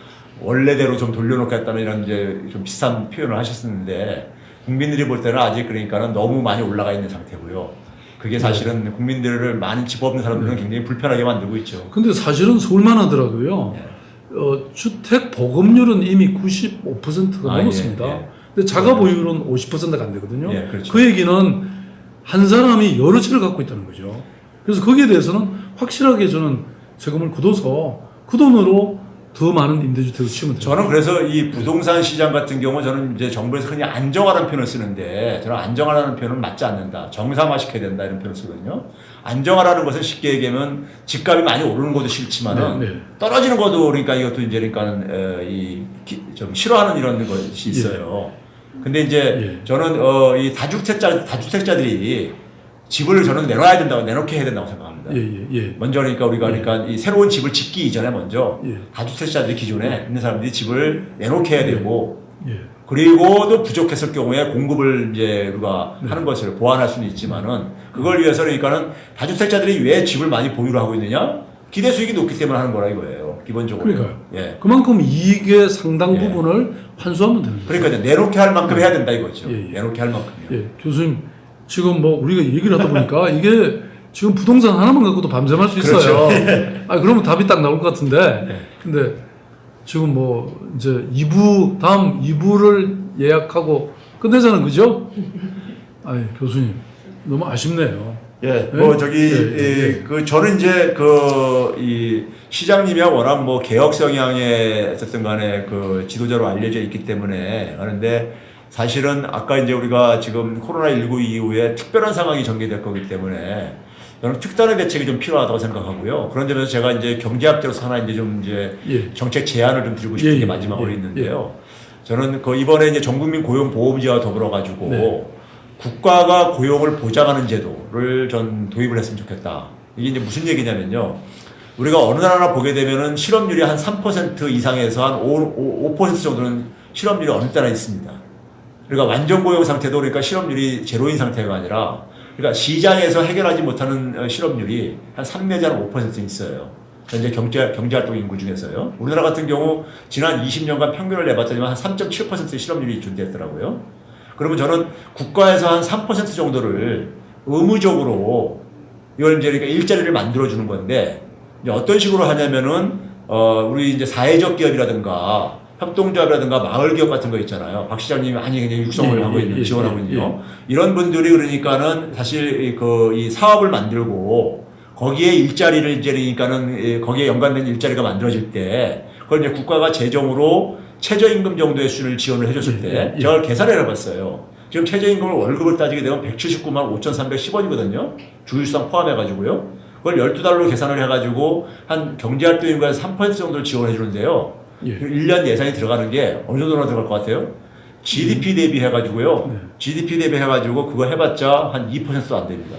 원래대로 좀 돌려놓겠다는 이런 이제 좀 비슷한 표현을 하셨었는데 국민들이 볼 때는 아직 그러니까는 너무 많이 올라가 있는 상태고요. 그게 사실은 국민들을 많이 집 없는 사람들은 굉장히 불편하게 만들고 있죠. 근데 사실은 서울만 하더라도요. 주택 보급률은 이미 95%가 넘었습니다. 근데 자가 보유율은 50%가 안 되거든요. 그렇죠. 그 얘기는 한 사람이 여러 채를 갖고 있다는 거죠. 그래서 거기에 대해서는 확실하게 저는 세금을 걷어서 그 돈으로 더 많은 임대주택을 치면 돼요. 저는 그래서 이 부동산 시장 같은 경우 저는 이제 정부에서 흔히 안정화라는 표현을 쓰는데 저는 안정화라는 표현은 맞지 않는다. 정상화시켜야 된다 이런 표현을 쓰거든요. 안정화라는 것은 쉽게 얘기하면 집값이 많이 오르는 것도 싫지만은 떨어지는 것도 그러니까 이것도 이제 그러니까는 좀 싫어하는 이런 것이 있어요. 근데 이제 저는 이 다주택자들이 집을 저는 내놓게 해야 된다고 생각합니다. 먼저 그러니까 우리가 이 새로운 집을 짓기 이전에 먼저 다주택자들이 기존에 있는 사람들이 집을 내놓게 해야 되고 그리고 또 부족했을 경우에 공급을 이제 우리가 하는 것을 보완할 수는 있지만은 그걸 위해서 그러니까는 다주택자들이 왜 집을 많이 보유를 하고 있느냐? 기대 수익이 높기 때문에 하는 거라 이거예요. 기본적으로. 그러니까요. 그만큼 이익의 상당 부분을 환수하면 되는 거죠. 그러니까 내놓게 할 만큼 해야 된다 이거죠. 내놓게 할 만큼요. 교수님 지금 우리가 얘기를 하다 보니까 이게 지금 부동산 하나만 갖고도 밤샘 할 수 있어요. 그렇죠. 그러면 답이 딱 나올 것 같은데. 근데 지금 이제 다음 2부를 예약하고 끝내자는 거죠? 교수님 너무 아쉽네요. 저는 이제 이 시장님이 워낙 개혁 성향의 어쨌든 간에 지도자로 알려져 있기 때문에 하는데 사실은 아까 이제 우리가 지금 코로나19 이후에 특별한 상황이 전개될 거기 때문에 저는 특단의 대책이 좀 필요하다고 생각하고요. 그런 점에서 제가 이제 경제학자로서 하나 정책 제안을 좀 드리고 싶은 게 마지막으로 있는데요. 저는 이번에 이제 전국민 고용보험제와 더불어가지고 국가가 고용을 보장하는 제도를 전 도입을 했으면 좋겠다. 이게 이제 무슨 얘기냐면요. 우리가 어느 나라나 보게 되면은 실업률이 한 3% 이상에서 한 5% 정도는 실업률이 어느 때나 있습니다. 그러니까 완전 고용 상태도 그러니까 실업률이 제로인 상태가 아니라 그러니까 시장에서 해결하지 못하는 실업률이 한 3 내지 한 5% 있어요. 현재 경제활동 인구 중에서요. 우리나라 같은 경우 지난 20년간 평균을 내봤더니 한 3.7%의 실업률이 존재했더라고요. 그러면 저는 국가에서 한 3% 정도를 의무적으로 이걸 이제 그러니까 일자리를 만들어주는 건데 이제 어떤 식으로 하냐면은 우리 이제 사회적 기업이라든가 협동조합이라든가 마을기업 같은 거 있잖아요. 박 시장님이 많이 그냥 육성을 하고 있는, 지원하고 있는요. 이런 분들이 그러니까는 사실 이 사업을 만들고 거기에 일자리를 이제 그러니까는 거기에 연관된 일자리가 만들어질 때 그걸 이제 국가가 재정으로 최저임금 정도의 수준을 지원을 해줬을 때 제가 계산을 해봤어요. 지금 최저임금을 월급을 따지게 되면 179만 5,310원이거든요. 주휴수당 포함해가지고요. 그걸 12달러로 계산을 해가지고 한 경제활동인가에서 3% 정도를 지원해 주는데요. 1년 예산이 들어가는 게 어느 정도나 들어갈 것 같아요? GDP 대비해가지고요. GDP 대비해가지고 그거 해봤자 한 2%도 안 됩니다.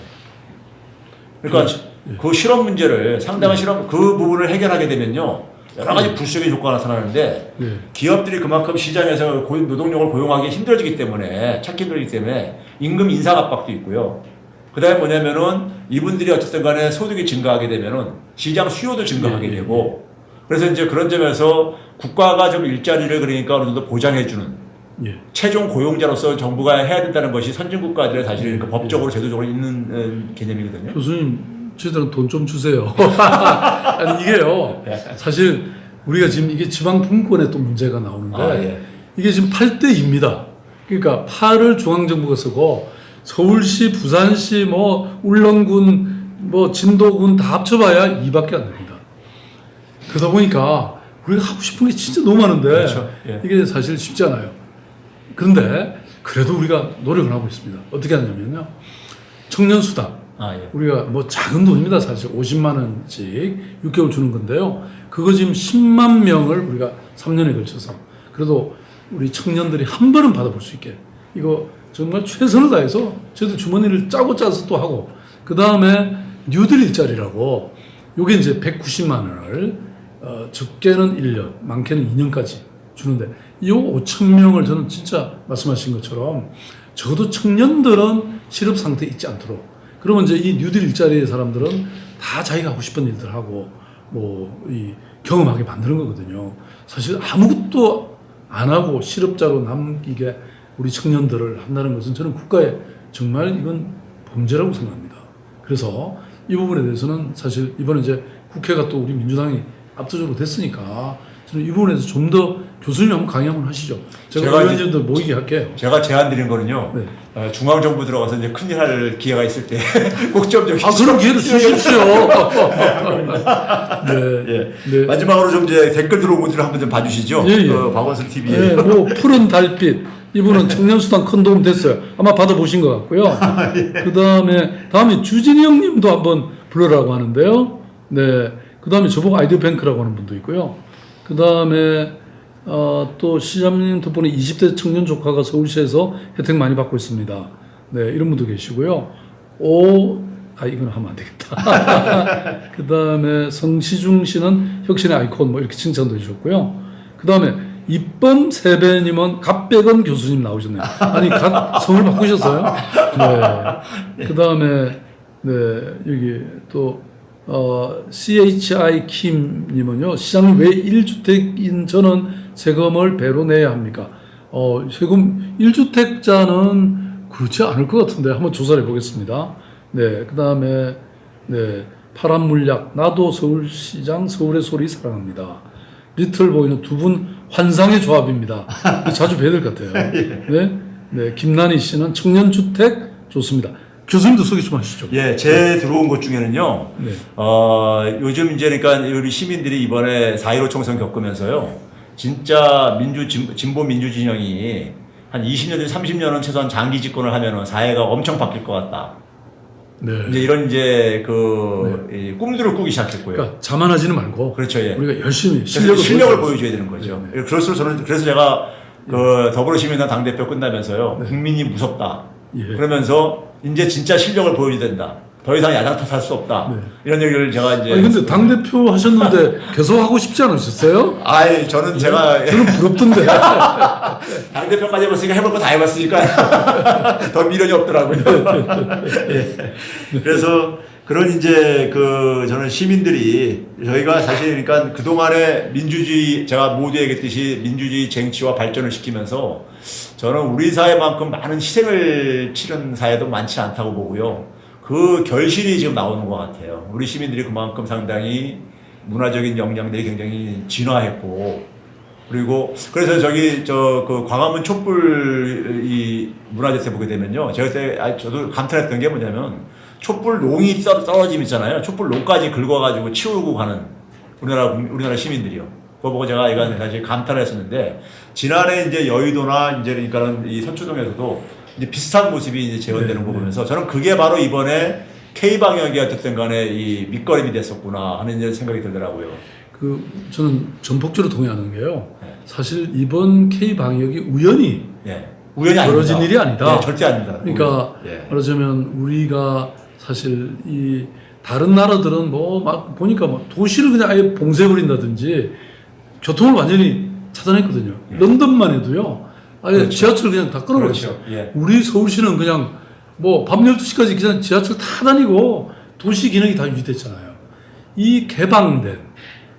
그러니까 그 실업 문제를 상당한 실업 그 부분을 해결하게 되면요. 여러 가지 부수적인 효과가 나타나는데 네. 기업들이 그만큼 시장에서 노동력을 고용하기 힘들어지기 때문에 찾기 힘들기 때문에 임금 인상 압박도 있고요. 그다음에 뭐냐면은 이분들이 어쨌든 간에 소득이 증가하게 되면은 시장 수요도 증가하게 예, 되고 그래서 이제 그런 점에서 국가가 좀 일자리를 그러니까 어느 정도 보장해주는 예. 최종 고용자로서 정부가 해야 된다는 것이 선진국가들의 사실 그 법적으로 제도적으로 있는 개념이거든요. 교수님, 저희들은 돈 좀 주세요. 아니, 이게요. 사실 우리가 지금 이게 지방 분권에 또 문제가 나오는데 예. 이게 지금 8대2입니다. 그러니까 8을 중앙정부가 쓰고 서울시, 부산시, 뭐 울릉군, 뭐 진도군 다 합쳐봐야 2밖에 안 됩니다. 그러다 보니까 우리가 하고 싶은 게 진짜 너무 많은데 그렇죠. 예. 이게 사실 쉽지 않아요. 그런데 그래도 우리가 노력을 하고 있습니다. 어떻게 하냐면요. 청년수당. 예. 우리가 뭐 작은 돈입니다. 사실 50만 원씩 6개월 주는 건데요. 그거 지금 10만 명을 우리가 3년에 걸쳐서 그래도 우리 청년들이 한 번은 받아볼 수 있게 이거 정말 최선을 다해서 저희도 주머니를 짜고 짜서 또 하고 그 다음에 뉴딜 일자리라고 요게 이제 190만 원을 적게는 1년, 많게는 2년까지 주는데 이 5천 명을 저는 진짜 말씀하신 것처럼 적어도 청년들은 실업 상태에 있지 않도록 그러면 이제 이 뉴딜 일자리의 사람들은 다 자기가 하고 싶은 일들 하고 뭐 이 경험하게 만드는 거거든요. 사실 아무것도 안 하고 실업자로 남기게 우리 청년들을 한다는 것은 저는 국가에 정말 이건 범죄라고 생각합니다. 그래서 이 부분에 대해서는 사실 이번에 이제 국회가 또 우리 민주당이 압도적으로 됐으니까 저는 이 부분에 대해서 좀 더 교수님 한번 강의 한번 하시죠. 제가 의원님들 모이게 할게요. 제가 제안 드린 거는요. 네. 중앙정부 들어가서 이제 큰일 할 기회가 있을 때 꼭 좀 저기 그런 기회를 주십시오. 네. 예. 네. 마지막으로 좀 이제 댓글 들어온 것들을 한번 좀 봐주시죠. 예, 예. 박원순 TV에. 네, 뭐 푸른 달빛 이분은 청년수당 큰 도움 됐어요. 아마 받아보신 것 같고요. 다음에 주진이 형님도 한번 불러라고 하는데요. 네, 그 다음에 저보고 아이디어 뱅크라고 하는 분도 있고요. 그 다음에 또 시장님 덕분에 20대 청년 조카가 서울시에서 혜택 많이 받고 있습니다. 네, 이런 분도 계시고요. 이건 하면 안 되겠다. 그 다음에 성시중 씨는 혁신의 아이콘 뭐 이렇게 칭찬도 해주셨고요. 그 다음에 이범 세배님은 갓백은 교수님 나오셨네요. 아니, 성을 바꾸셨어요? 네. 그 다음에, 네, 여기 또, CHI 킴님은요, 시장님 왜 1주택인 저는 세금을 배로 내야 합니까? 세금 1주택자는 그렇지 않을 것 같은데 한번 조사를 해보겠습니다. 네, 그 다음에, 네, 파란 물약, 나도 서울시장, 서울의 소리 사랑합니다. 리틀보이는 두 분 환상의 조합입니다. 자주 뵈야 될 것 같아요. 네, 네, 김난희 씨는 청년주택 좋습니다. 교수님도 소개 좀 하시죠. 예, 제 들어온 것 중에는요. 네. 요즘 이제 그러니까 우리 시민들이 이번에 4.15 총선 겪으면서요. 진짜 진보 민주 진영이 한 20년, 30년은 최소한 장기 집권을 하면은 사회가 엄청 바뀔 것 같다. 네. 이제 이런 이제 이 꿈들을 꾸기 시작했고요. 그러니까 자만하지는 말고. 그렇죠, 예. 우리가 열심히 실력을 보여줘야 되는 거죠. 네. 그럴수록 저는 그래서 제가 그 더불어시민당 당대표 끝나면서요. 네. 국민이 무섭다. 예. 그러면서 이제 진짜 실력을 보여줘야 된다. 더 이상 야당 탓할 수 없다. 네. 이런 얘기를 제가 이제. 아니, 근데 당대표 하셨는데 계속 하고 싶지 않으셨어요? 저는 제가. 저는 부럽던데. 당대표까지 해봤으니까 해볼 거 다 해봤으니까 더 미련이 없더라고요. 예. 그래서 그런 이제 저는 시민들이 저희가 사실 그러니까 그동안의 민주주의 제가 모두 얘기했듯이 민주주의 쟁취와 발전을 시키면서 저는 우리 사회만큼 많은 희생을 치른 사회도 많지 않다고 보고요. 그 결실이 지금 나오는 것 같아요. 우리 시민들이 그만큼 상당히 문화적인 역량들이 굉장히 진화했고, 그리고 그래서 그 광화문 촛불 이 문화재태 보게 되면요. 제가 그때 저도 감탄했던 게 뭐냐면 촛불 농이 떨어짐 있잖아요. 촛불 농까지 긁어가지고 치우고 가는 우리나라 시민들이요. 그거 보고 제가 이건 사실 감탄을 했었는데, 지난해 이제 여의도나 이제 그러니까는 이 선초동에서도 이제 비슷한 모습이 이제 재현되는 거 보면서 저는 그게 바로 이번에 K방역이 어쨌든 간에 이 밑거름이 됐었구나 하는 이제 생각이 들더라고요. 저는 전폭적으로 동의하는 게요. 네. 사실 이번 K방역이 우연히 우연히 벌어진 아닙니다. 일이 아니다. 네, 절대 아닙니다. 그러니까 말하자면 우리가 사실 이 다른 나라들은 뭐 막 보니까 뭐 도시를 그냥 아예 봉쇄해버린다든지 교통을 완전히 차단했거든요. 런던만 해도요. 아예 그렇죠. 지하철 그냥 다 끊어버렸어요. 그렇죠. 예. 우리 서울시는 그냥 뭐 밤 12시까지 그냥 지하철 타 다니고 도시 기능이 다 유지됐잖아요. 이 개방된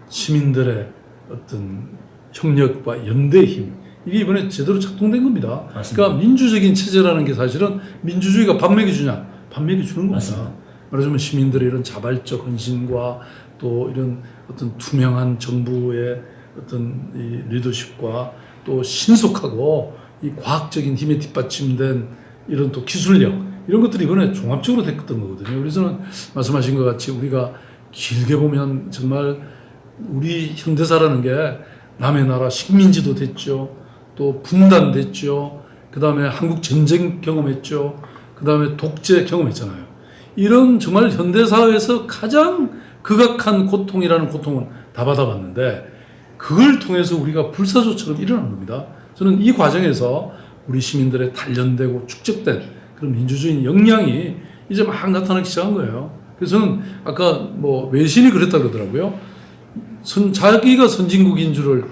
시민들의 어떤 협력과 연대의 힘, 이게 이번에 제대로 작동된 겁니다. 맞습니다. 그러니까 민주적인 체제라는 게 사실은 민주주의가 밥 먹여주냐? 밥 먹여주는 겁니다. 맞습니다. 말하자면 시민들의 이런 자발적 헌신과 또 이런 어떤 투명한 정부의 어떤 이 리더십과 또 신속하고 이 과학적인 힘에 뒷받침된 이런 또 기술력, 이런 것들이 이번에 종합적으로 됐던 거거든요. 그래서 저는 말씀하신 것 같이 우리가 길게 보면 정말 우리 현대사라는 게 남의 나라 식민지도 됐죠. 또 분단됐죠. 그 다음에 한국 전쟁 경험했죠. 그 다음에 독재 경험했잖아요. 이런 정말 현대사회에서 가장 극악한 고통이라는 고통은 다 받아봤는데 그걸 통해서 우리가 불사조처럼 일어난 겁니다. 저는 이 과정에서 우리 시민들의 단련되고 축적된 그런 민주주의 역량이 이제 막 나타나기 시작한 거예요. 그래서 저는 아까 뭐 외신이 그랬다 그러더라고요. 자기가 선진국인 줄을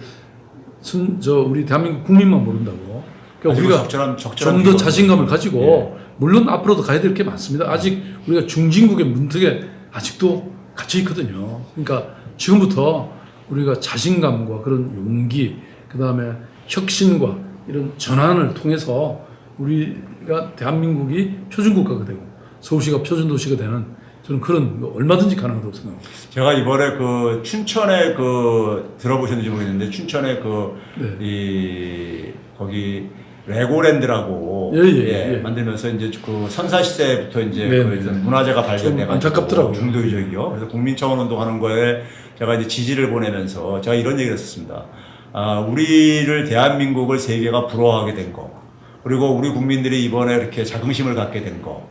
우리 대한민국 국민만 모른다고. 그러니까 우리가 좀 더 자신감을 가지고 물론 앞으로도 가야 될 게 많습니다. 아직 우리가 중진국의 문턱에 아직도 갇혀 있거든요. 그러니까 지금부터 우리가 자신감과 그런 용기, 그 다음에 혁신과 이런 전환을 통해서 우리가 대한민국이 표준국가가 되고 서울시가 표준도시가 되는 저는 그런 얼마든지 가능하다고 생각합니다. 제가 이번에 그 춘천에 들어보셨는지 모르겠는데 춘천에 거기 레고랜드라고 만들면서 이제 그 선사 시대부터 이제 문화재가 발견돼가지고 안타깝더라고요. 중도적이요. 그래서 국민청원 운동하는 거에 제가 이제 지지를 보내면서 제가 이런 얘기를 했었습니다. 우리를 대한민국을 세계가 부러워하게 된 거, 그리고 우리 국민들이 이번에 이렇게 자긍심을 갖게 된 거,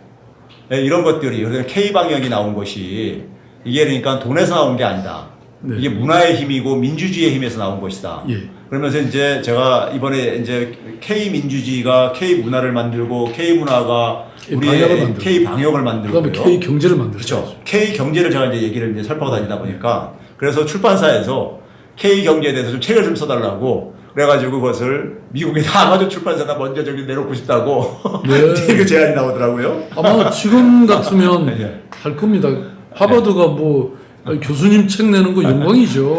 이런 것들이 K 방역이 나온 것이 이게 그러니까 돈에서 나온 게 아니다. 네. 이게 문화의 힘이고 민주주의의 힘에서 나온 것이다. 그러면서 이제 제가 이번에 이제 K 민주주의가 K 문화를 만들고 K 문화가 우리의 K 방역을 만들고 그다음에 K 경제를 만들죠. 그렇죠. K 경제를 제가 이제 얘기를 이제 설파고 다니다 보니까 그래서 출판사에서 K 경제에 대해서 좀 책을 좀 써달라고 그래가지고 그것을 미국의 아마존 출판사가 먼저 저기 내놓고 싶다고 그 제안이 나오더라고요. 아마 지금 같으면 할 겁니다. 하버드가 뭐 교수님 책 내는 거 영광이죠.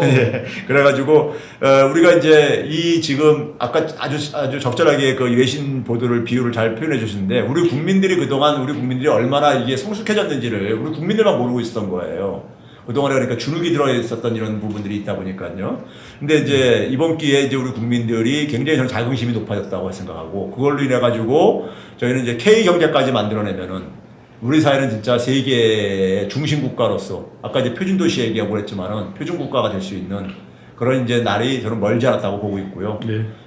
그래가지고 우리가 이제 이 지금 아까 아주 적절하게 그 외신 보도를 비유를 잘 표현해 주시는데 우리 국민들이 얼마나 이게 성숙해졌는지를 우리 국민들만 모르고 있었던 거예요. 그동안에 그러니까 주눅이 들어 있었던 이런 부분들이 있다 보니까요. 근데 이제 이번 기회에 이제 우리 국민들이 굉장히 저는 자긍심이 높아졌다고 생각하고 그걸로 인해 가지고 저희는 이제 K 경제까지 만들어내면은 우리 사회는 진짜 세계의 중심 국가로서 아까 이제 표준 도시 얘기하고 그랬지만은 표준 국가가 될 수 있는 그런 이제 날이 저는 멀지 않았다고 보고 있고요.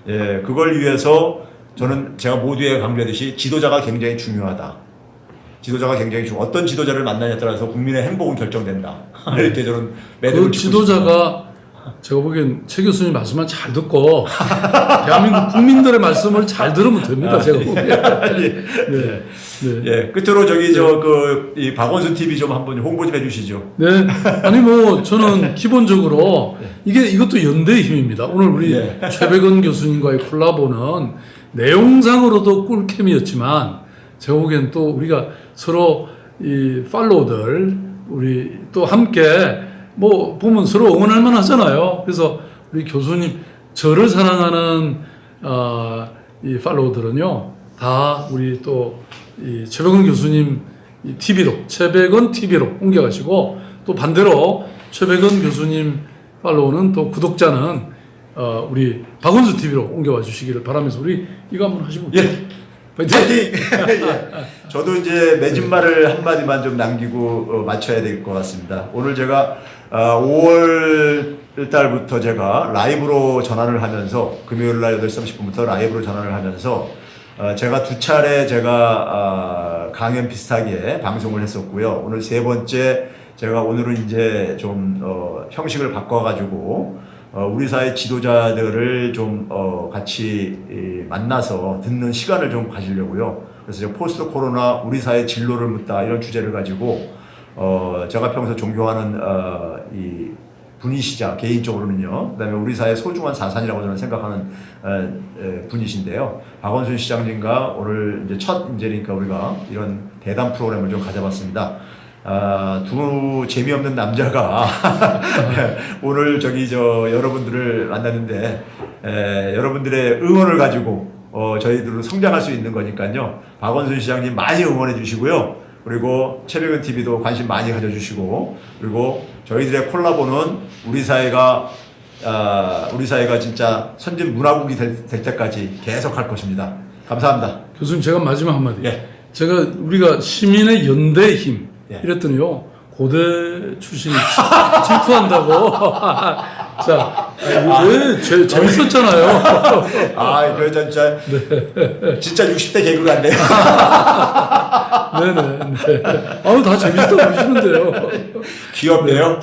예, 그걸 위해서 저는 제가 모두에 강조했듯이 지도자가 굉장히 중요하다. 지도자가 굉장히 어떤 지도자를 만나냐에 따라서 국민의 행복은 결정된다. 이렇게 저는 그 지도자가 제가 보기엔 최 교수님 말씀만 잘 듣고 대한민국 국민들의 말씀을 잘 들으면 됩니다. 제가 보기엔. 예, 끝으로 이 박원순 TV 좀 한번 홍보 좀 해주시죠. 네, 아니 뭐 저는 기본적으로 이것도 연대의 힘입니다. 오늘 우리 최백은 교수님과의 콜라보는 내용상으로도 꿀캠이었지만 제가 보기엔 또 우리가 서로 이 팔로워들 우리 또 함께 뭐 보면 서로 응원할 만하잖아요. 그래서 우리 교수님 저를 사랑하는 이 팔로워들은요 다 우리 또 이 최백은 교수님 TV로 최백은 TV로 옮겨가시고 또 반대로 최백은 교수님 팔로우는 또 구독자는 우리 박원순 TV로 옮겨와 주시기를 바라면서 우리 이거 한번 하시면 파이팅! 저도 이제 맺은 말을 한마디만 좀 남기고 마쳐야 될 것 같습니다. 오늘 제가 5월 달부터 제가 라이브로 전환을 하면서 금요일 날 8시 30분부터 라이브로 전환을 하면서 제가 두 차례 강연 비슷하게 방송을 했었고요. 오늘 세 번째 오늘은 이제 좀 형식을 바꿔가지고 우리 사회 지도자들을 좀 같이 만나서 듣는 시간을 좀 가지려고요. 그래서 제가 포스트 코로나 우리 사회 진로를 묻다 이런 주제를 가지고 제가 평소 존경하는 이 분이시자 개인적으로는요. 그다음에 우리 사회 소중한 자산이라고 저는 생각하는 분이신데요. 박원순 시장님과 오늘 이제 첫 이제니까 우리가 이런 대담 프로그램을 좀 가져봤습니다. 두 재미없는 남자가 오늘 여러분들을 만났는데 여러분들의 응원을 가지고 저희들은 성장할 수 있는 거니까요. 박원순 시장님 많이 응원해 주시고요. 그리고 최백은 TV도 관심 많이 가져주시고, 그리고 저희들의 콜라보는 우리 사회가 진짜 선진 문화국이 될 때까지 계속 할 것입니다. 감사합니다. 교수님, 제가 마지막 한마디. 예. 우리가 시민의 연대의 힘 예. 이랬더니요, 고대 출신이 질투한다고. 자, 왜 재밌었잖아요. 이거 진짜 60대 개그 같네요. 네네. 다 재밌다고 그러시는데요. 귀엽네요.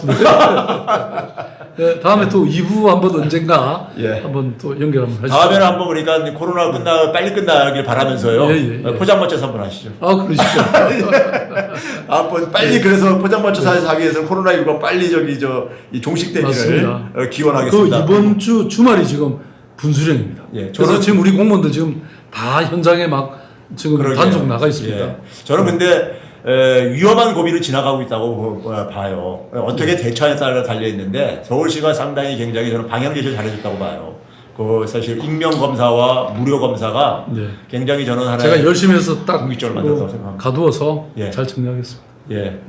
네, 다음에 또 2부 한번 언젠가 예. 한번 또 연결 한번 하시죠. 다음에는 한번 우리가 코로나 빨리 끝나길 바라면서요. 예. 포장마차에서 한번 하시죠. 그러시죠. 한번 빨리 그래서 포장마차사에서 하기 위해서 코로나19가 빨리 이 종식되기를 맞습니다. 기원하겠습니다. 이번 주 주말이 지금 분수령입니다. 예, 그래서 지금 우리 공무원들 지금 다 현장에 막 지금 그러게요. 단속 나가 있습니다. 예. 저는 근데 위험한 고비를 지나가고 있다고 봐요. 어떻게 대처에 따라 달려 있는데 서울시가 상당히 굉장히 저는 방향 제시를 잘해줬다고 봐요. 사실 익명 검사와 무료 검사가 네. 굉장히 저는 하나의 제가 열심히 해서 딱 국민적으로 만들었다고 생각합니다. 가두어서 예. 잘 정리하겠습니다. 예,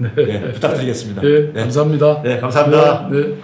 부탁드리겠습니다. 네, 감사합니다. 네, 감사합니다. 네.